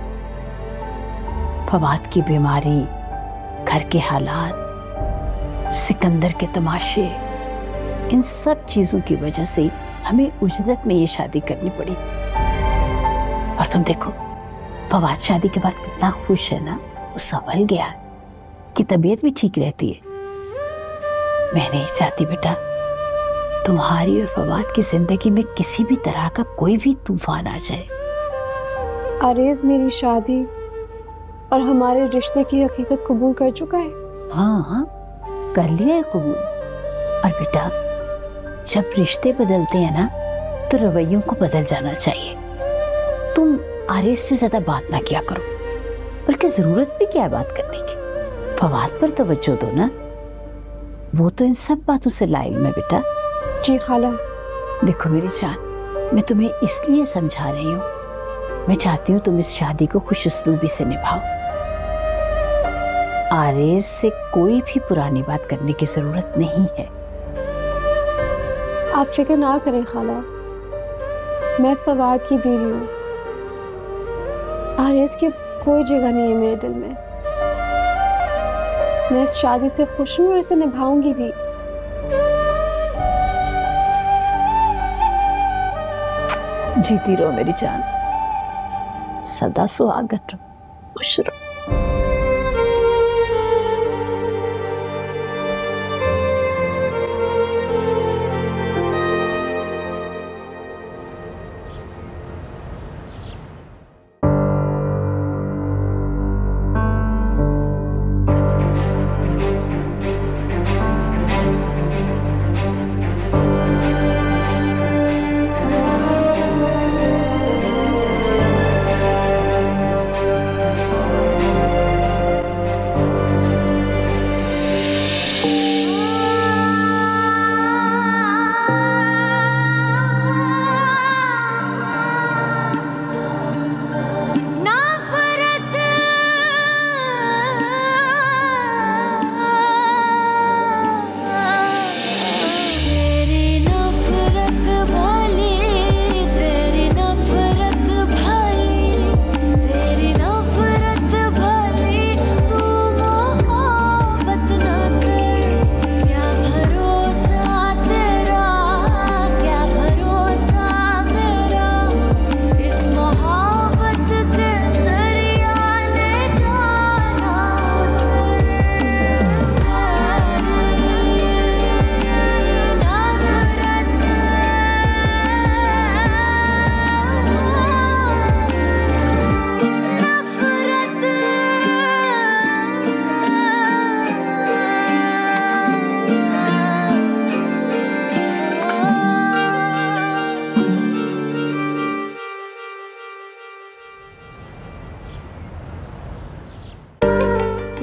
Speaker 2: फवाद की बीमारी, घर के हालात, सिकंदर के तमाशे, इन सब चीजों की वजह से हमें उजरत में ये शादी करनी पड़ी। और तुम देखो, फवाद शादी के बाद कितना खुश है ना, वो संभल गया है, उसकी तबीयत भी ठीक रहती है। मैं नहीं चाहती बेटा तुम्हारी और फवाद की जिंदगी में किसी भी तरह का कोई भी तूफान आ जाए।
Speaker 4: आरेज मेरी शादी और हमारे रिश्ते की हकीकत कबूल कर चुका है।
Speaker 2: हाँ, कर लिया है कबूल। और बेटा जब रिश्ते बदलते हैं ना, तो रवैयों को बदल जाना चाहिए। तुम आरेज से ज्यादा बात ना किया करो, बल्कि जरूरत भी क्या है बात करने की। फवाद पर तवज्जो दो ना, वो तो इन सब बातों से लाइल है बेटा।
Speaker 4: जी खाला।
Speaker 2: देखो मेरी जान, मैं तुम्हें इसलिए समझा रही हूँ, मैं चाहती हूँ तुम इस शादी को खुश उसलूबी से निभाओ। आरेज से कोई भी पुरानी बात करने की जरूरत नहीं है।
Speaker 4: आप फिक्र ना करें खाला, मैं फवाद की बीवी हूँ, आरेज की कोई जगह नहीं है मेरे दिल में। मैं इस शादी से खुश हूँ और इसे निभाऊंगी भी।
Speaker 2: जीती रहो मेरी जान, सदा सुहागन रहो, खुश रहो।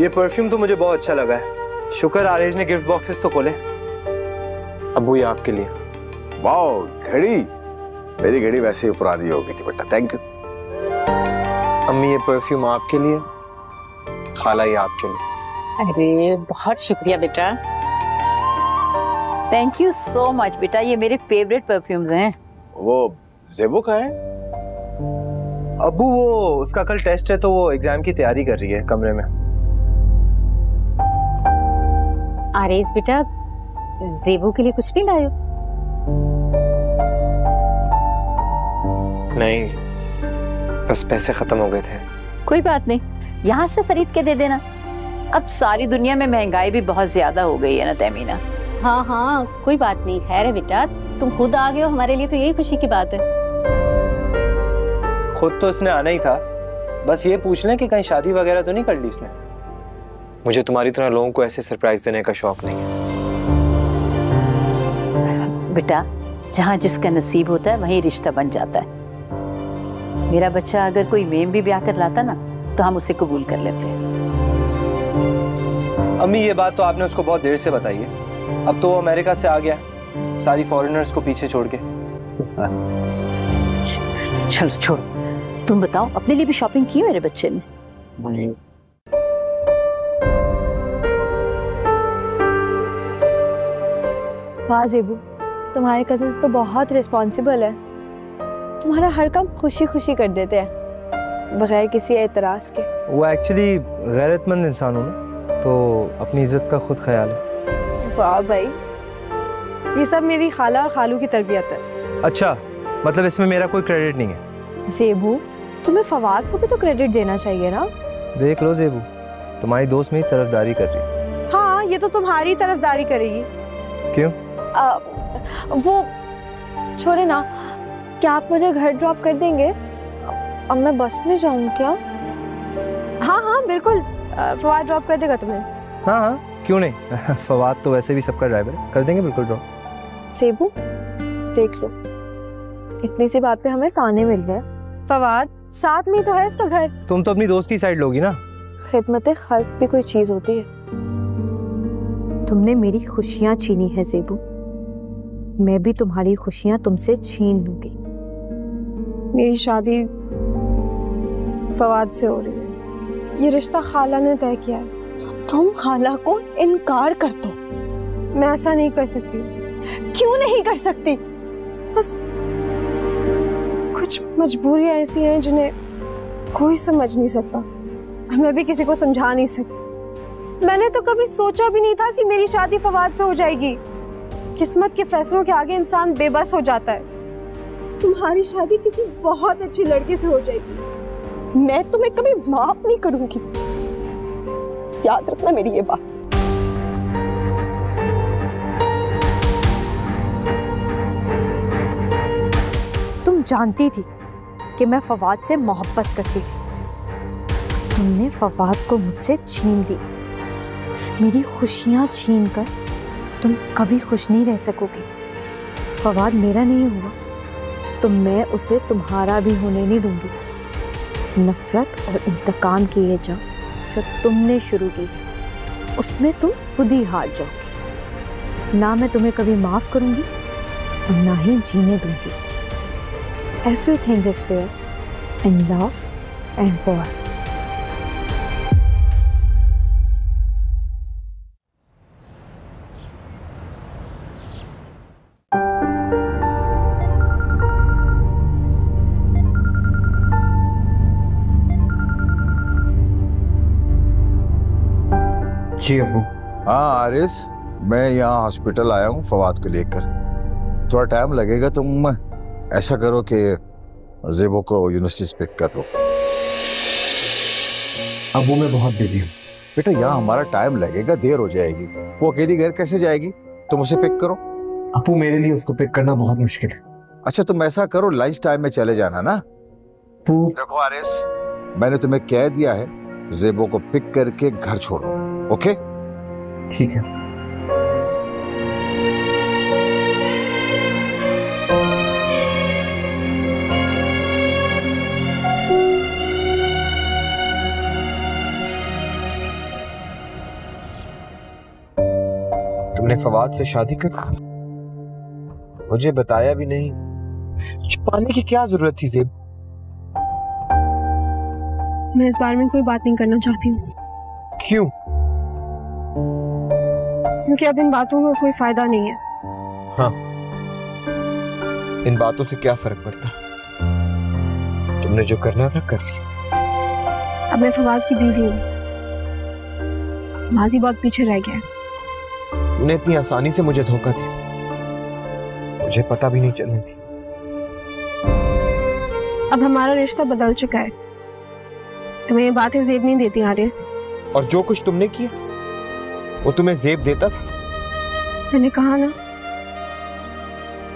Speaker 3: ये परफ्यूम तो मुझे बहुत अच्छा लगा है। शुक्र आरेज ने गिफ्ट बॉक्सेस तो खोले। अब्बू ये आपके लिए।
Speaker 1: वाओ, घड़ी। मेरी घड़ी वैसे ही पुरानी हो गई थी बेटा, थैंक यू।
Speaker 3: अम्मी ये परफ्यूम आपके लिए, खाला ये आपके लिए।
Speaker 2: अरे बहुत शुक्रिया बेटा, थैंक यू सो मच बेटा, ये मेरे फेवरेट परफ्यूम्स हैं।
Speaker 1: वो ज़ेबू का है?
Speaker 3: अब्बू वो उसका कल टेस्ट है तो वो एग्जाम की तैयारी कर रही है कमरे में।
Speaker 6: आरेज बेटा, ज़ेबू के लिए कुछ नहीं लाए हो?
Speaker 3: नहीं, बस पैसे खत्म हो गए थे।
Speaker 2: कोई बात नहीं, यहाँ से खरीद के दे देना। अब सारी दुनिया में महंगाई भी बहुत ज्यादा हो गई है ना तहमीना।
Speaker 6: हाँ हाँ कोई बात नहीं, खैर है बेटा, तुम खुद आ गए हो, हमारे लिए तो यही खुशी की बात है।
Speaker 3: खुद तो इसने आना ही था, बस ये पूछ लें कि कहीं शादी वगैरह तो नहीं कर ली इसने। मुझे तुम्हारी तरह लोगों को ऐसे सरप्राइज देने का शौक नहीं है।
Speaker 2: बेटा, जहाँ जिसका नसीब होता है वहीं रिश्ता बन जाता है। मेरा बच्चा अगर कोई मेम भी ब्याह कर लाता ना तो हम उसे कबूल कर लेते हैं।
Speaker 3: अम्मी ये बात तो आपने उसको बहुत देर से बताई है, अब तो वो अमेरिका से आ गया सारी फॉरेनर्स को पीछे छोड़ के।
Speaker 2: चलो छोड़ो, तुम बताओ अपने लिए भी शॉपिंग की मेरे बच्चे ने?
Speaker 4: वाह ज़ेबू, तुम्हारे कजिन्स तो बहुत रिस्पॉन्सिबल है। तुम्हारा हर काम खुशी खुशी कर देते हैं बगैर किसी एतराज के।
Speaker 3: वो एक्चुअली गैरतमंद इंसान हो ना, तो अपनी इज्जत का खुद ख्याल है।
Speaker 4: वाह भाई, ये सब मेरी खाला और खालू की तरबियत है।
Speaker 3: अच्छा, मतलब इसमें मेरा कोई क्रेडिट नहीं है?
Speaker 4: ज़ेबू, तुम्हें फवाद को भी तो क्रेडिट देना चाहिए ना।
Speaker 3: देख लो ज़ेबू, तुम्हारी दोस्त मेरी तरफदारी कर रही है।
Speaker 4: हाँ, ये तो तुम्हारी तरफदारी करेगी।
Speaker 3: क्यों?
Speaker 4: वो छोड़े ना, क्या आप मुझे घर ड्रॉप कर देंगे? अब मैं बस में जाऊँ क्या? हाँ हाँ बिल्कुल, फवाद ड्रॉप कर देगा तुम्हें।
Speaker 3: हाँ हाँ क्यों नहीं, फवाद तो वैसे भी सबका ड्राइवर है, कर देंगे बिल्कुल ड्रॉप।
Speaker 4: ज़ेबू देख लो, इतनी सी बात पे हमें ताने मिल रहे हैं। फवाद साथ में तो है इसका घर।
Speaker 3: तुम तो अपनी दोस्त की साइड लोगी ना।
Speaker 4: खिदमत खल्क भी कोई चीज होती है।
Speaker 14: तुमने मेरी खुशियां छीनी है ज़ेबू, मैं भी तुम्हारी खुशियां तुमसे छीन लूंगी।
Speaker 4: मेरी शादी फवाद से हो रही है, ये रिश्ता खाला ने तय किया है। तो तुम खाला को इनकार कर दो। मैं ऐसा नहीं कर सकती।
Speaker 14: क्यों नहीं कर सकती?
Speaker 4: बस कुछ मजबूरियां ऐसी हैं जिन्हें कोई समझ नहीं सकता, मैं भी किसी को समझा नहीं सकती। मैंने तो कभी सोचा भी नहीं था कि मेरी शादी फवाद से हो जाएगी। किस्मत के फैसलों के आगे इंसान बेबस हो जाता है। तुम्हारी शादी किसी बहुत अच्छे लड़के से हो जाएगी। मैं तुम्हें कभी माफ नहीं करूंगी, याद रखना मेरी ये बात। तुम जानती थी कि मैं फवाद से मोहब्बत करती थी, तुमने फवाद को मुझसे छीन लिया। मेरी खुशियां छीन कर तुम कभी खुश नहीं रह सकोगी। फवाद मेरा नहीं हुआ तो मैं उसे तुम्हारा भी होने नहीं दूंगी। नफरत और इंतकाम की ये जंग जो तुमने शुरू की है उसमें तुम खुद ही हार जाओगी। ना मैं तुम्हें कभी माफ करूंगी और ना ही जीने दूंगी। Everything is fair in love and war.
Speaker 11: जी अब्बू।
Speaker 1: हाँ आरिस, मैं यहाँ हॉस्पिटल आया हूँ फवाद को लेकर। थोड़ा टाइम लगेगा, तुम ऐसा करो कि ज़ेबो को यूनिवर्सिटी से पिक कर लो।
Speaker 11: अब्बू मैं बहुत बिजी हूँ।
Speaker 1: बेटा यहाँ हमारा टाइम लगेगा, देर हो जाएगी। वो अकेली घर कैसे जाएगी? तुम उसे पिक करो।
Speaker 11: अब्बू मेरे लिए उसको पिक करना बहुत मुश्किल है।
Speaker 1: अच्छा तुम ऐसा करो, लंच टाइम में चले जाना ना। देखो आरिस, मैंने तुम्हें कह दिया है ज़ेबो को पिक करके घर छोड़ो। ओके
Speaker 11: ठीक है। तुमने फवाद से शादी कर, मुझे बताया भी नहीं। छुपाने की क्या जरूरत थी ज़ेब?
Speaker 4: मैं इस बारे में कोई बात नहीं करना चाहती हूँ।
Speaker 11: क्यों?
Speaker 4: क्योंकि अब इन बातों का कोई फायदा नहीं है।
Speaker 11: हाँ, इन बातों से क्या फर्क पड़ता? तुमने जो करना था कर लिया।
Speaker 4: अब मैं फवाद की बीवी हूँ, माजी बहुत पीछे रह गया है।
Speaker 11: तूने इतनी आसानी से मुझे धोखा दिया, मुझे पता भी नहीं चलनी थी।
Speaker 4: अब हमारा रिश्ता बदल चुका है, तुम्हें ये बातें ज़ेब नहीं देती आरिस।
Speaker 11: और जो कुछ तुमने किया वो तुम्हें ज़ेब देता था।
Speaker 4: मैंने कहा ना,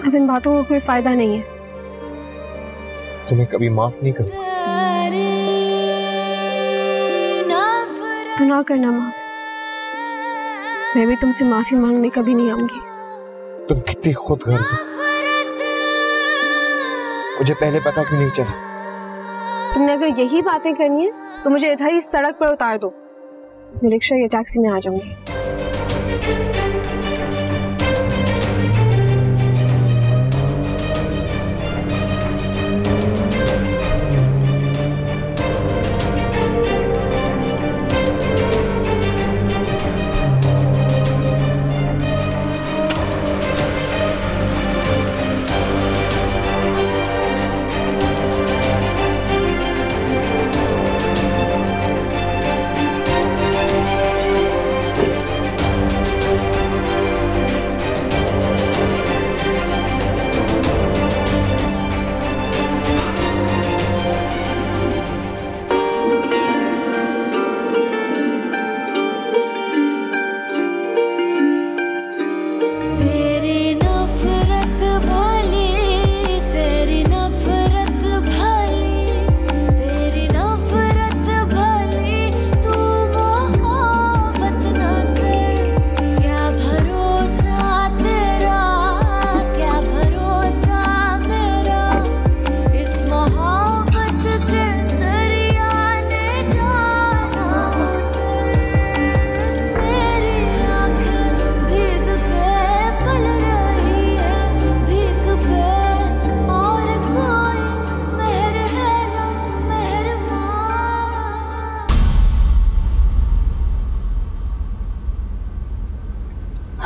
Speaker 4: अब इन बातों का कोई फायदा नहीं है।
Speaker 11: तुम्हें कभी माफ नहीं करूंगा।
Speaker 4: तो ना करना माफ, मैं भी तुमसे माफी मांगने कभी नहीं आऊंगी।
Speaker 11: तुम कितनी खुदगर्ज हो, मुझे पहले पता क्यों नहीं चला?
Speaker 4: तुमने अगर यही बातें करनी है तो मुझे इधर ही सड़क पर उतार दो, मैं रिक्शा या टैक्सी में आ जाऊंगी।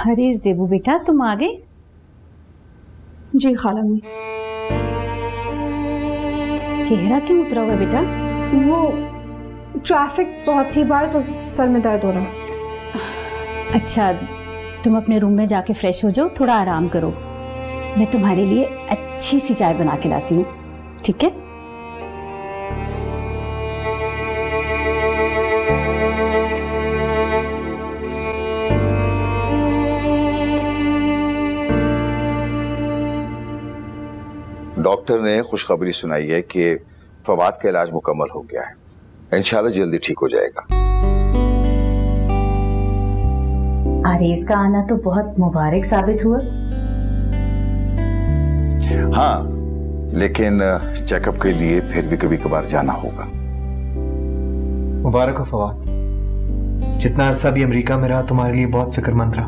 Speaker 6: अरे ज़ेबू बेटा तुम आ गए?
Speaker 4: जी खाला अम्मी।
Speaker 6: चेहरा क्यों उतरा हुआ बेटा?
Speaker 4: वो ट्रैफिक बहुत थी बाहर तो सर में दर्द हो रहा।
Speaker 6: अच्छा तुम अपने रूम में जाके फ्रेश हो जाओ, थोड़ा आराम करो। मैं तुम्हारे लिए अच्छी सी चाय बना के लाती हूँ, ठीक है?
Speaker 1: डॉक्टर ने खुशखबरी सुनाई है कि फवाद का इलाज मुकम्मल हो गया है। इंशाल्लाह जल्दी ठीक हो जाएगा।
Speaker 6: आरेज का आना तो बहुत मुबारक साबित हुआ।
Speaker 1: हाँ, लेकिन चेकअप के लिए फिर भी कभी कभार जाना होगा।
Speaker 11: मुबारक हो फवाद। जितना अरसा भी अमेरिका में रहा तुम्हारे लिए बहुत फिक्रमंद रहा।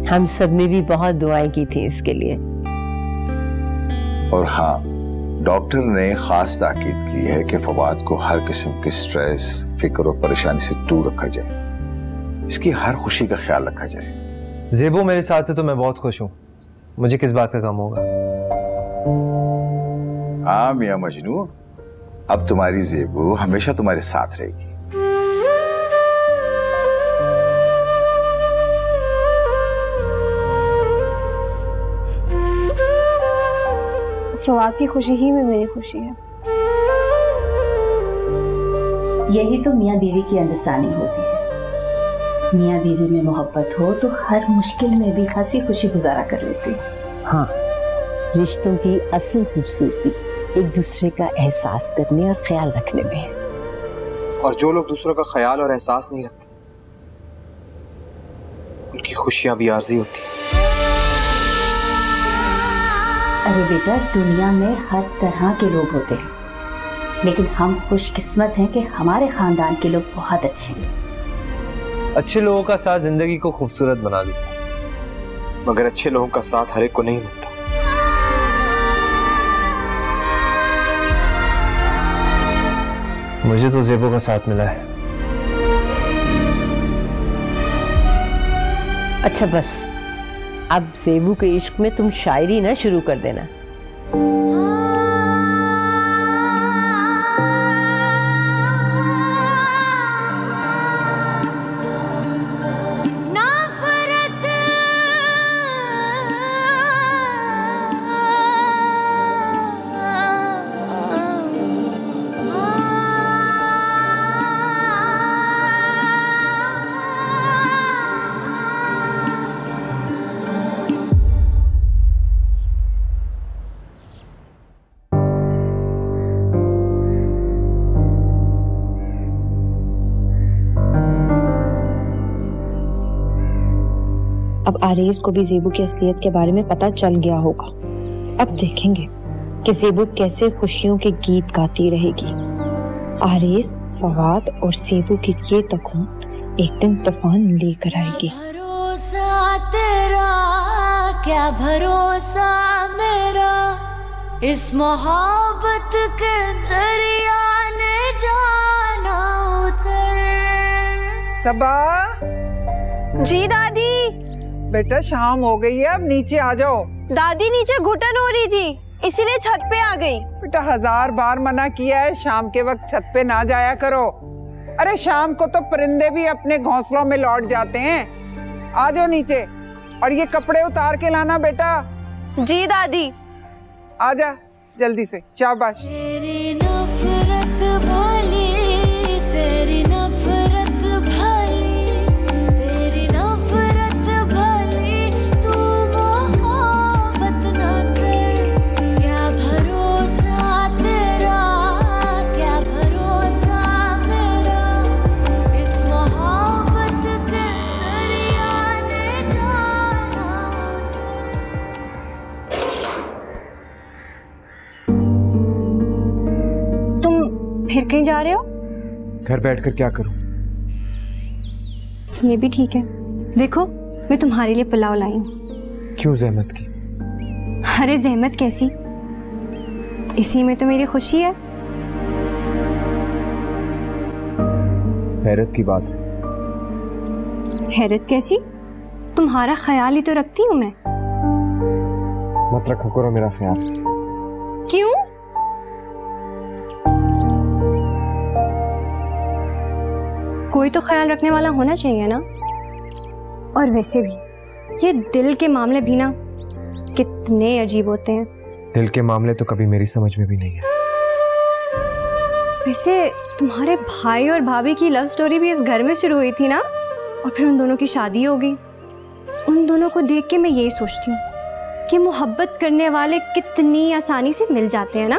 Speaker 5: हम सब ने भी बहुत दुआएं की थी इसके लिए।
Speaker 1: और हाँ, डॉक्टर ने खास ताकीद की है कि फवाद को हर किस्म के स्ट्रेस, फिक्र और परेशानी से दूर रखा जाए। इसकी हर खुशी का ख्याल रखा जाए।
Speaker 12: ज़ेबो मेरे साथ है तो मैं बहुत खुश हूँ। मुझे किस बात का गम होगा?
Speaker 1: हाँ मियां मजनू, अब तुम्हारी ज़ेबो हमेशा तुम्हारे साथ रहेगी।
Speaker 4: फवाद की खुशी ही में मेरी खुशी है।
Speaker 6: यही तो मियाँ बीवी की अंडरस्टैंडिंग होती है। मियाँ बीवी में मोहब्बत हो तो हर मुश्किल में भी हंसी खुशी गुजारा कर लेते हैं।
Speaker 5: हाँ, रिश्तों की असल खूबसूरती एक दूसरे का एहसास करने और ख्याल रखने में है।
Speaker 11: और जो लोग दूसरों का ख्याल और एहसास नहीं रखते, उनकी खुशियां भी आर्जी होती हैं।
Speaker 6: अरे बेटा, दुनिया में हर तरह के लोग होते हैं, लेकिन हम खुशकिस्मत हैं कि हमारे खानदान के लोग बहुत अच्छे हैं।
Speaker 12: अच्छे लोगों का साथ जिंदगी को खूबसूरत बना देता है,
Speaker 11: मगर अच्छे लोगों का साथ हर एक को नहीं मिलता।
Speaker 12: मुझे तो ज़ेबो का साथ मिला है।
Speaker 5: अच्छा बस, अब ज़ेबू के इश्क में तुम शायरी ना शुरू कर देना।
Speaker 14: अब आरेज को भी ज़ेबू की असलियत के बारे में पता चल गया होगा। अब देखेंगे कि ज़ेबू कैसे खुशियों के गीत गाती रहेगी। आरेज, फवाद और ज़ेबू की ये तकून एक दिन तूफान लेकर आएगी।
Speaker 10: भरोसा तेरा, क्या भरोसा मेरा, इस मोहब्बत के दरिया ने जाना उतर।
Speaker 13: सबा
Speaker 4: जी दादी।
Speaker 13: बेटा शाम हो गई है, अब नीचे आ जाओ।
Speaker 4: दादी नीचे घुटन हो रही थी, इसीलिए छत पे आ गई।
Speaker 13: बेटा 1000 बार मना किया है, शाम के वक्त छत पे ना जाया करो। अरे शाम को तो परिंदे भी अपने घोंसलों में लौट जाते हैं। आ जाओ नीचे, और ये कपड़े उतार के लाना बेटा।
Speaker 4: जी दादी।
Speaker 13: आजा जल्दी से, शाबाश।
Speaker 10: तेरी नफरत भली, तेरी नफरत भली, तेरी नफरत भली, तू मोहब्बत न कर। क्या भरोसा तेरा, क्या भरोसा मेरा, इस मोहब्बत के दरिया ने जाना
Speaker 9: फिर कहीं जा रहे हो?
Speaker 11: घर बैठकर क्या करूं?
Speaker 9: ये भी ठीक है। देखो मैं तुम्हारे लिए पुलाव लाई हूँ।
Speaker 11: क्यों जहमत की?
Speaker 9: अरे जहमत कैसी, इसी में तो मेरी खुशी है।
Speaker 11: हैरत की बात है।
Speaker 9: हैरत कैसी? तुम्हारा ख्याल ही तो रखती हूँ मैं।
Speaker 11: मत रखा करो मेरा ख्याल।
Speaker 9: क्यों? कोई तो ख्याल रखने वाला होना चाहिए ना। और वैसे भी ये दिल के मामले भी ना कितने अजीब होते हैं।
Speaker 11: दिल के मामले तो कभी मेरी समझ में भी नहीं है।
Speaker 9: वैसे तुम्हारे भाई और भाभी की लव स्टोरी भी इस घर में शुरू हुई थी ना, और फिर उन दोनों की शादी हो गई। उन दोनों को देख के मैं यही सोचती हूँ कि मोहब्बत करने वाले कितनी आसानी से मिल जाते हैं ना।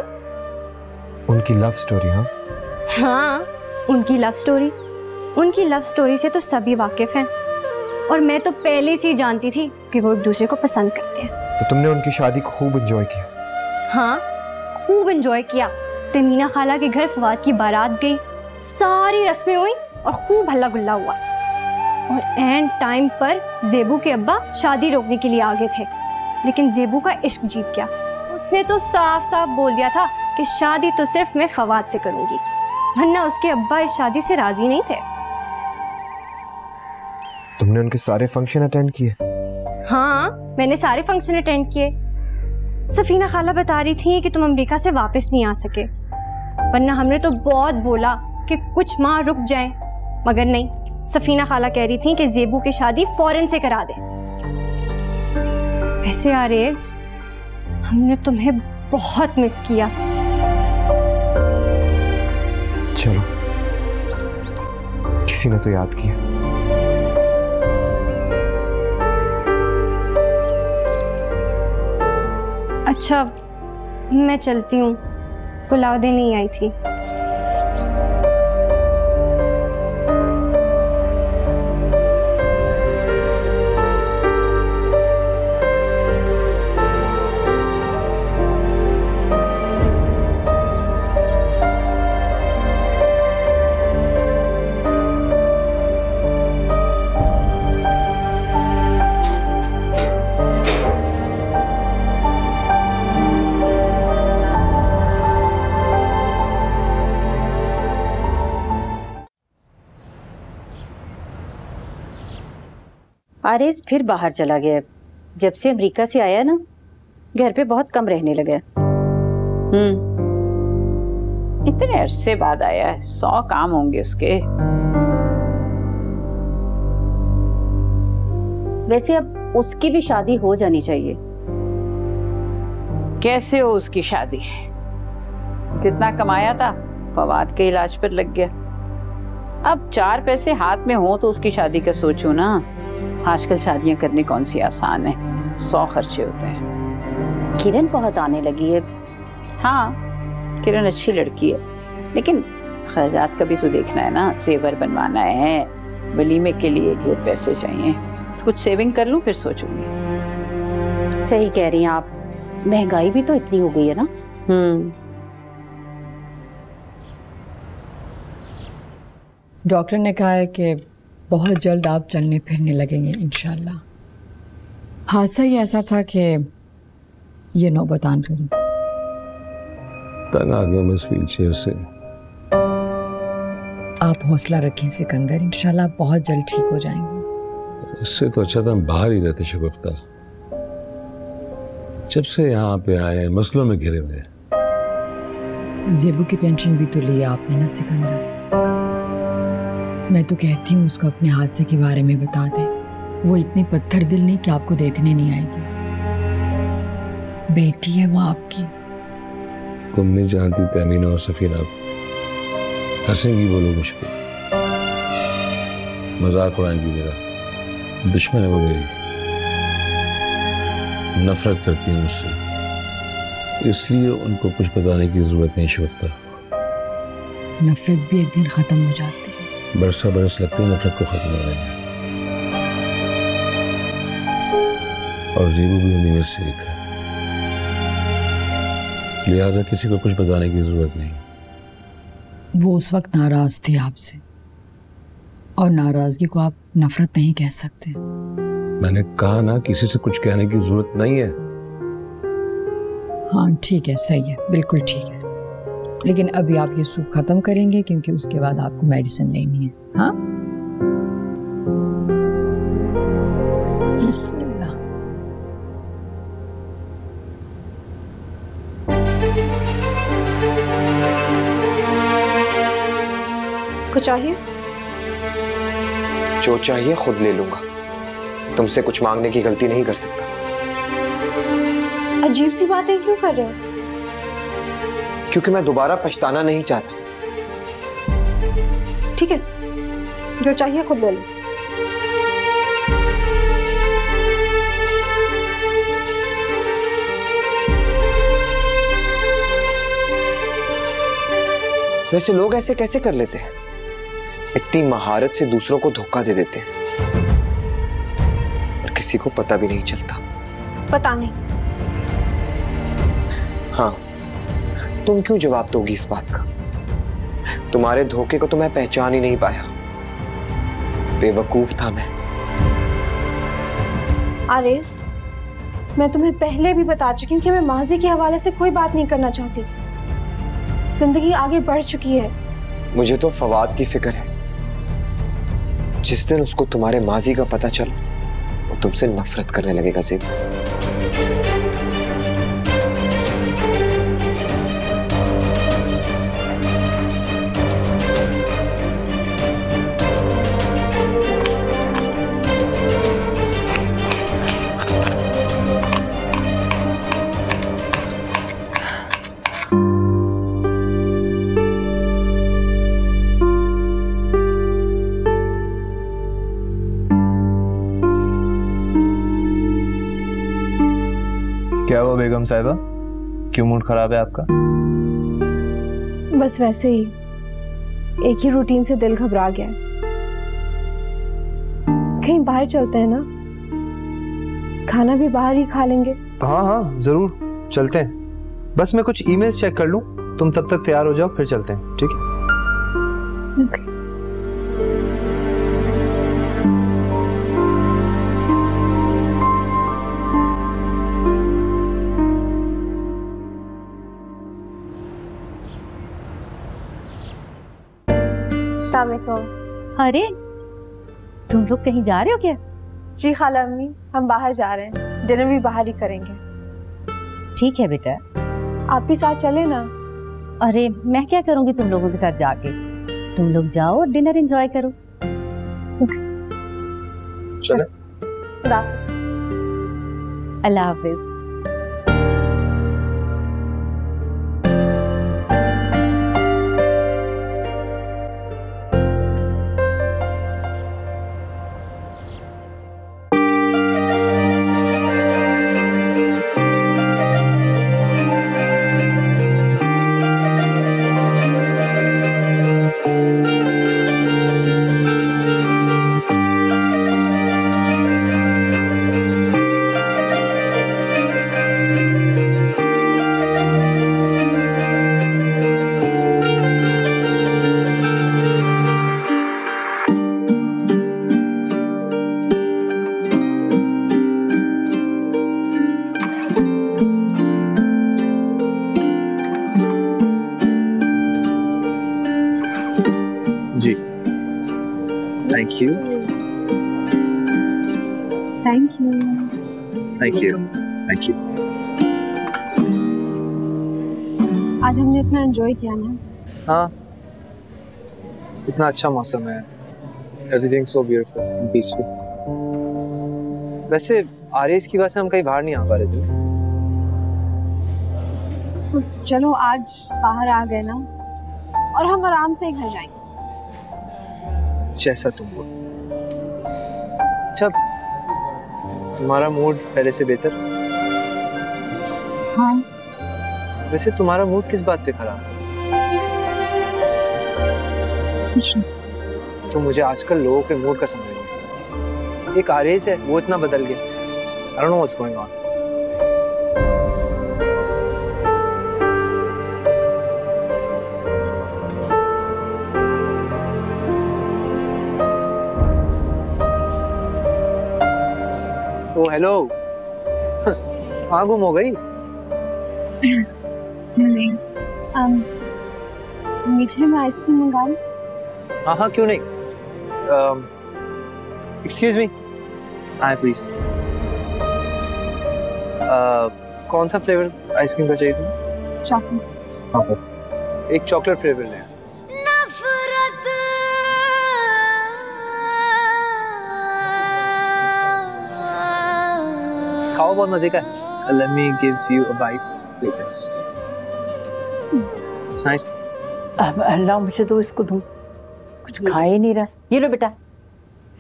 Speaker 11: उनकी लव स्टोरी?
Speaker 9: हाँ, उनकी लव स्टोरी। उनकी लव स्टोरी से तो सभी वाकिफ हैं, और मैं तो पहले से ही जानती थी कि वो एक दूसरे को पसंद करते हैं।
Speaker 11: तो तुमने उनकी शादी को खूब एंजॉय किया?
Speaker 9: हाँ, खूब एंजॉय किया। तमीना खाला के घर फवाद की बारात गई, सारी रस्में हुई और खूब हल्ला गुल्ला हुआ। और एंड टाइम पर ज़ेबू के अब्बा शादी रोकने के लिए आगे थे, लेकिन ज़ेबू का इश्क जीत गया। उसने तो साफ साफ बोल दिया था कि शादी तो सिर्फ मैं फवाद से करूंगी, वरना उसके अब्बा इस शादी से राजी नहीं थे।
Speaker 11: तुमने उनके सारे फंक्शन अटेंड किए?
Speaker 9: हाँ, मैंने सारे फंक्शन अटेंड किए। सफीना खाला बता रही थी कि तुम अमेरिका से वापस नहीं आ सके, वरना हमने तो बहुत बोला कि कुछ माह रुक जाएं, मगर नहीं। सफीना खाला कह रही थी कि ज़ेबू की शादी फौरन से करा दे। वैसे आरेज, हमने तुम्हें बहुत मिस किया।
Speaker 11: चलो, किसी ने तो याद किया।
Speaker 9: अच्छा, मैं चलती हूँ, पुलाव देने नहीं आई थी।
Speaker 6: आरेज फिर बाहर चला गया। जब से अमेरिका से आया ना, घर पे बहुत कम रहने लगा।
Speaker 2: इतने अरसे बाद आया है, 100 काम होंगे उसके।
Speaker 6: वैसे अब उसकी भी शादी हो जानी चाहिए।
Speaker 2: कैसे हो उसकी शादी? कितना कमाया था, फवाद के इलाज पर लग गया। अब 4 पैसे हाथ में हो तो उसकी शादी का सोचो ना। आजकल शादियां करनी कौन सी आसान है, 100 खर्चे होते हैं।
Speaker 6: किरण बहुत आने लगी है।
Speaker 2: हाँ, किरण अच्छी लड़की है, लेकिन खर्चात का भी तो देखना है ना। जेवर बनवाना है, वलीमे के लिए ढेर पैसे चाहिए। तो कुछ सेविंग कर लूं फिर सोचूंगी।
Speaker 6: सही कह रही हैं आप, महंगाई भी तो इतनी हो गई है ना।
Speaker 15: डॉक्टर ने कहा है कि बहुत जल्द आप चलने फिरने लगेंगे इंशाल्लाह। हादसा ही ऐसा था कि ये नौबत आन गई।
Speaker 16: तंग आ गया मैं इस व्हीलचेयर से।
Speaker 15: आप हौसला रखें सिकंदर, इंशाल्लाह बहुत जल्द ठीक हो जाएंगे।
Speaker 16: इससे तो अच्छा था हम बाहर ही रहते शगुफ्ता। जब से यहाँ पे आए मसलों में घिरे हुए।
Speaker 15: ज़ेबू की पेंशन भी तो लिया आपने ना सिकंदर। मैं तो कहती हूँ उसको अपने हादसे के बारे में बता दे। वो इतनी पत्थर दिल नहीं कि आपको देखने नहीं आएगी। बेटी है वो आपकी।
Speaker 16: तुम नहीं जानती तमीना और सफीना हंसेंगी वो लोग मुझ पर, मजाक उड़ाएंगी मेरा। दुश्मन है वो मेरी, नफरत करती है मुझसे, इसलिए उनको कुछ बताने की जरूरत नहीं शगुफ्ता।
Speaker 15: नफरत भी एक दिन खत्म हो जाती है।
Speaker 16: बरसा बरस लगते हैं नफरत को खत्म होने में। और ज़ेबू भी उन्हीं में से एक है, लिहाजा किसी को कुछ बताने की जरूरत नहीं।
Speaker 15: वो उस वक्त नाराज थे आपसे, और नाराजगी को आप नफरत नहीं कह सकते।
Speaker 16: मैंने कहा ना, किसी से कुछ कहने की जरूरत नहीं है।
Speaker 15: हाँ ठीक है, सही है, बिल्कुल ठीक है। लेकिन अभी आप ये सूप खत्म करेंगे क्योंकि उसके बाद आपको मेडिसिन लेनी है। हाँ, बिस्मिल्लाह।
Speaker 14: कुछ चाहिए?
Speaker 11: जो चाहिए खुद ले लूंगा। तुमसे कुछ मांगने की गलती नहीं कर सकता।
Speaker 4: अजीब सी बातें क्यों कर रहे हो?
Speaker 11: क्योंकि मैं दोबारा पछताना नहीं चाहता।
Speaker 4: ठीक है, जो चाहिए खुद ले लो।
Speaker 11: वैसे लोग ऐसे कैसे कर लेते हैं? इतनी महारत से दूसरों को धोखा दे देते हैं और किसी को पता भी नहीं चलता।
Speaker 4: पता नहीं।
Speaker 11: हाँ, तुम क्यों जवाब दोगी इस बात का? तुम्हारे धोखे को तो मैं पहचान ही नहीं पाया। बेवकूफ था मैं।
Speaker 4: आरेस, मैं तुम्हें पहले भी बता चुकी हूँ कि मैं माजी के हवाले से कोई बात नहीं करना चाहती। जिंदगी आगे बढ़ चुकी है।
Speaker 11: मुझे तो फवाद की फिक्र है। जिस दिन उसको तुम्हारे माजी का पता चला, वो तुमसे नफरत करने लगेगा ज़ेबू।
Speaker 12: क्या हुआ बेगम साहिबा, क्यों मूड खराब है आपका?
Speaker 4: बस वैसे ही, एक ही रूटीन से दिल घबरा गया है। कहीं बाहर चलते हैं ना, खाना भी बाहर ही खा लेंगे।
Speaker 11: हाँ हाँ जरूर चलते हैं। बस मैं कुछ ईमेल्स चेक कर लूं, तुम तब तक तैयार हो जाओ, फिर चलते हैं। ठीक है?
Speaker 4: Okay.
Speaker 6: अरे तुम लोग कहीं जा रहे हो क्या?
Speaker 4: जी खाला अम्मी, हम बाहर जा रहे हैं। डिनर भी बाहर ही करेंगे।
Speaker 6: ठीक है बेटा,
Speaker 4: आप भी साथ चले ना।
Speaker 6: अरे मैं क्या करूंगी तुम लोगों के साथ जाके? तुम लोग जाओ और डिनर एंजॉय करो।
Speaker 11: चलो।
Speaker 6: अल्लाह हाफिज।
Speaker 12: जी, thank you.
Speaker 4: Thank you.
Speaker 12: Thank you. Thank you.
Speaker 4: आज हमने इतना एंजॉय किया ना।
Speaker 12: हाँ, इतना अच्छा मौसम है। Everything so beautiful and peaceful. वैसे आरेस की वजह से हम कहीं बाहर नहीं आ पा रहे थे।
Speaker 4: तो चलो आज बाहर आ गए ना, और हम आराम से घर जाएंगे।
Speaker 12: जैसा तुम बोलो। अच्छा, तुम्हारा मूड पहले से बेहतर?
Speaker 4: हाँ।
Speaker 12: वैसे तुम्हारा मूड किस बात पे खराब है?
Speaker 4: कुछ नहीं।
Speaker 12: तो मुझे आजकल लोगों के मूड का समझ नहीं। एक आरेस है, वो इतना बदल गया। I don't know what's going on. Oh hello. कहाँ गुम हो गई?
Speaker 4: नहीं, मीठे में आइसक्रीम मंगा लो।
Speaker 12: हाँ हाँ क्यों नहीं। एक्सक्यूज मी, आए प्लीज। कौन सा फ्लेवर आइसक्रीम का चाहिए तुम्हें?
Speaker 4: चॉकलेट।
Speaker 12: एक चॉकलेट फ्लेवर ले।
Speaker 3: खाओ, बहुत मजे का है। Let me give you a bite. Take this. It's nice.
Speaker 2: अल्लाह, मुझे तो इसको दूं, कुछ खा ही नहीं रहा। ये लो बेटा,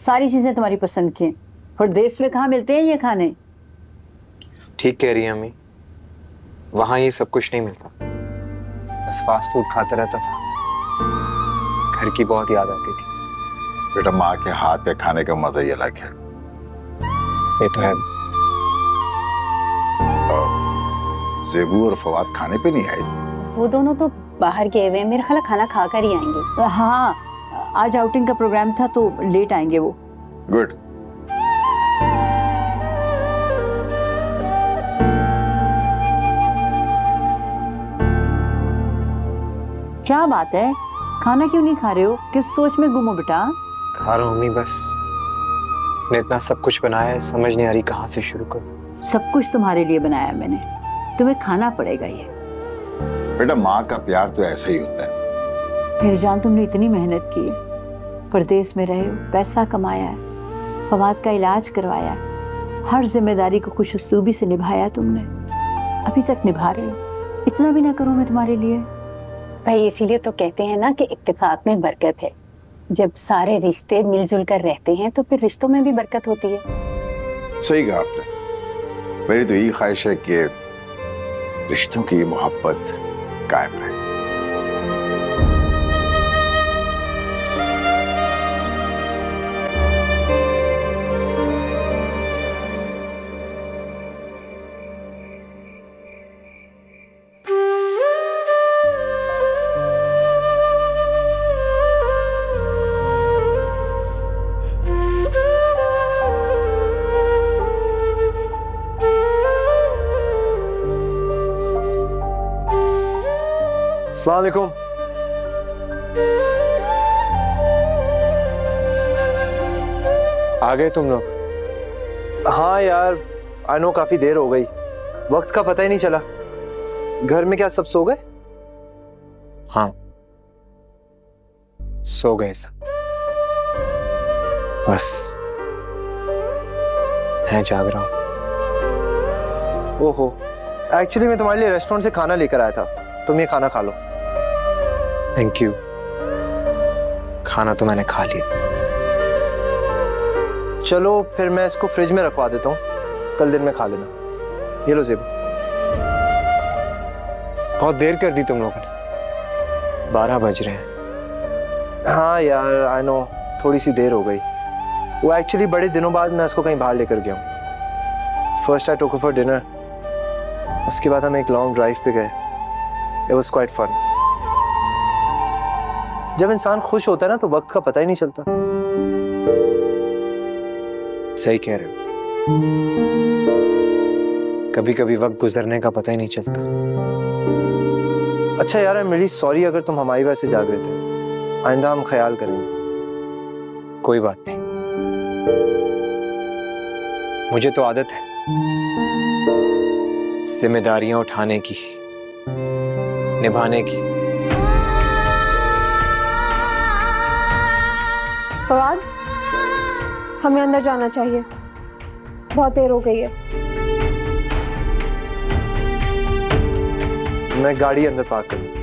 Speaker 2: सारी चीजें तुम्हारी पसंद की हैं। और देश में कहाँ मिलते हैं ये खाने?
Speaker 12: ठीक कह रही है अम्मी, वहां ये सब कुछ नहीं मिलता। बस फास्ट फूड खाता रहता था, घर की बहुत याद आती थी।
Speaker 7: बेटा माँ के हाथ के खाने का मजा ही अलग है।
Speaker 12: ये तो है।
Speaker 7: ज़ेबू और फवाद खाने पे नहीं आए?
Speaker 6: वो दोनों तो बाहर गए हुए हैं, मेरा ख्याल खाना खा कर ही आएंगे।
Speaker 2: हाँ, आज आउटिंग का प्रोग्राम था तो लेट आएंगे वो।
Speaker 7: गुड।
Speaker 2: क्या बात है, खाना क्यों नहीं खा रहे हो? किस सोच में गुम हो बेटा?
Speaker 12: खा रहा हूँ अम्मी, बस ने इतना सब कुछ बनाया है, समझ नहीं आ रही कहाँ से शुरू करूँ।
Speaker 2: सब कुछ तुम्हारे लिए बनाया मैंने, तुम्हें खाना पड़ेगा ये।
Speaker 7: बेटा माँ का प्यार तो ऐसा ही होता है।
Speaker 2: मेरी जान, तुमने इतनी मेहनत की, परदेश में रहे हो, पैसा कमाया है, फवाद का इलाज करवाया, हर जिम्मेदारी को खुश उसलूबी से निभाया तुमने, अभी तक निभा रहे हो। इतना भी ना करूं मैं तुम्हारे लिए?
Speaker 6: भाई इसीलिए तो कहते हैं ना कि इत्तेफाक में बरकत है। जब सारे रिश्ते मिलजुल कर रहते हैं तो फिर रिश्तों में भी बरकत होती है।
Speaker 7: सही कहा आपने। मेरी तो यही ख्वाहिश है कि रिश्तों की ये मोहब्बत कायम रहे।
Speaker 3: अस्सलाम वालेकुम। आ गए तुम लोग? हाँ यार, आई नो काफी देर हो गई, वक्त का पता ही नहीं चला। घर में क्या सब सो गए?
Speaker 12: हाँ, सो गए सब, बस मैं जाग रहा हूँ।
Speaker 3: ओहो, एक्चुअली मैं तुम्हारे लिए रेस्टोरेंट से खाना लेकर आया था, तुम ये खाना खा लो।
Speaker 12: Thank you. खाना तो मैंने खा लिया।
Speaker 3: चलो फिर मैं इसको फ्रिज में रखवा देता हूँ, कल दिन में खा लेना। ये लो ज़ेबू।
Speaker 12: बहुत देर कर दी तुम लोगों ने, 12 बज रहे हैं।
Speaker 3: हाँ यार, आई नो, थोड़ी सी देर हो गई। वो एक्चुअली बड़े दिनों बाद मैं इसको कहीं बाहर लेकर गया हूँ। First I took for dinner, उसके बाद हम एक लॉन्ग ड्राइव पे गए। It was quite fun. जब इंसान खुश होता है ना तो वक्त का पता ही नहीं चलता।
Speaker 12: सही कह रहे हो, कभी कभी वक्त गुजरने का पता ही नहीं चलता।
Speaker 3: अच्छा यार, आई एम रियली सॉरी अगर तुम हमारी वजह से जाग रहे थे। आइंदा हम ख्याल करेंगे।
Speaker 12: कोई बात नहीं, मुझे तो आदत है जिम्मेदारियां उठाने की, निभाने की।
Speaker 4: फवाद, हमें अंदर जाना चाहिए, बहुत देर हो गई है।
Speaker 3: मैं गाड़ी अंदर पार्क कर दूं।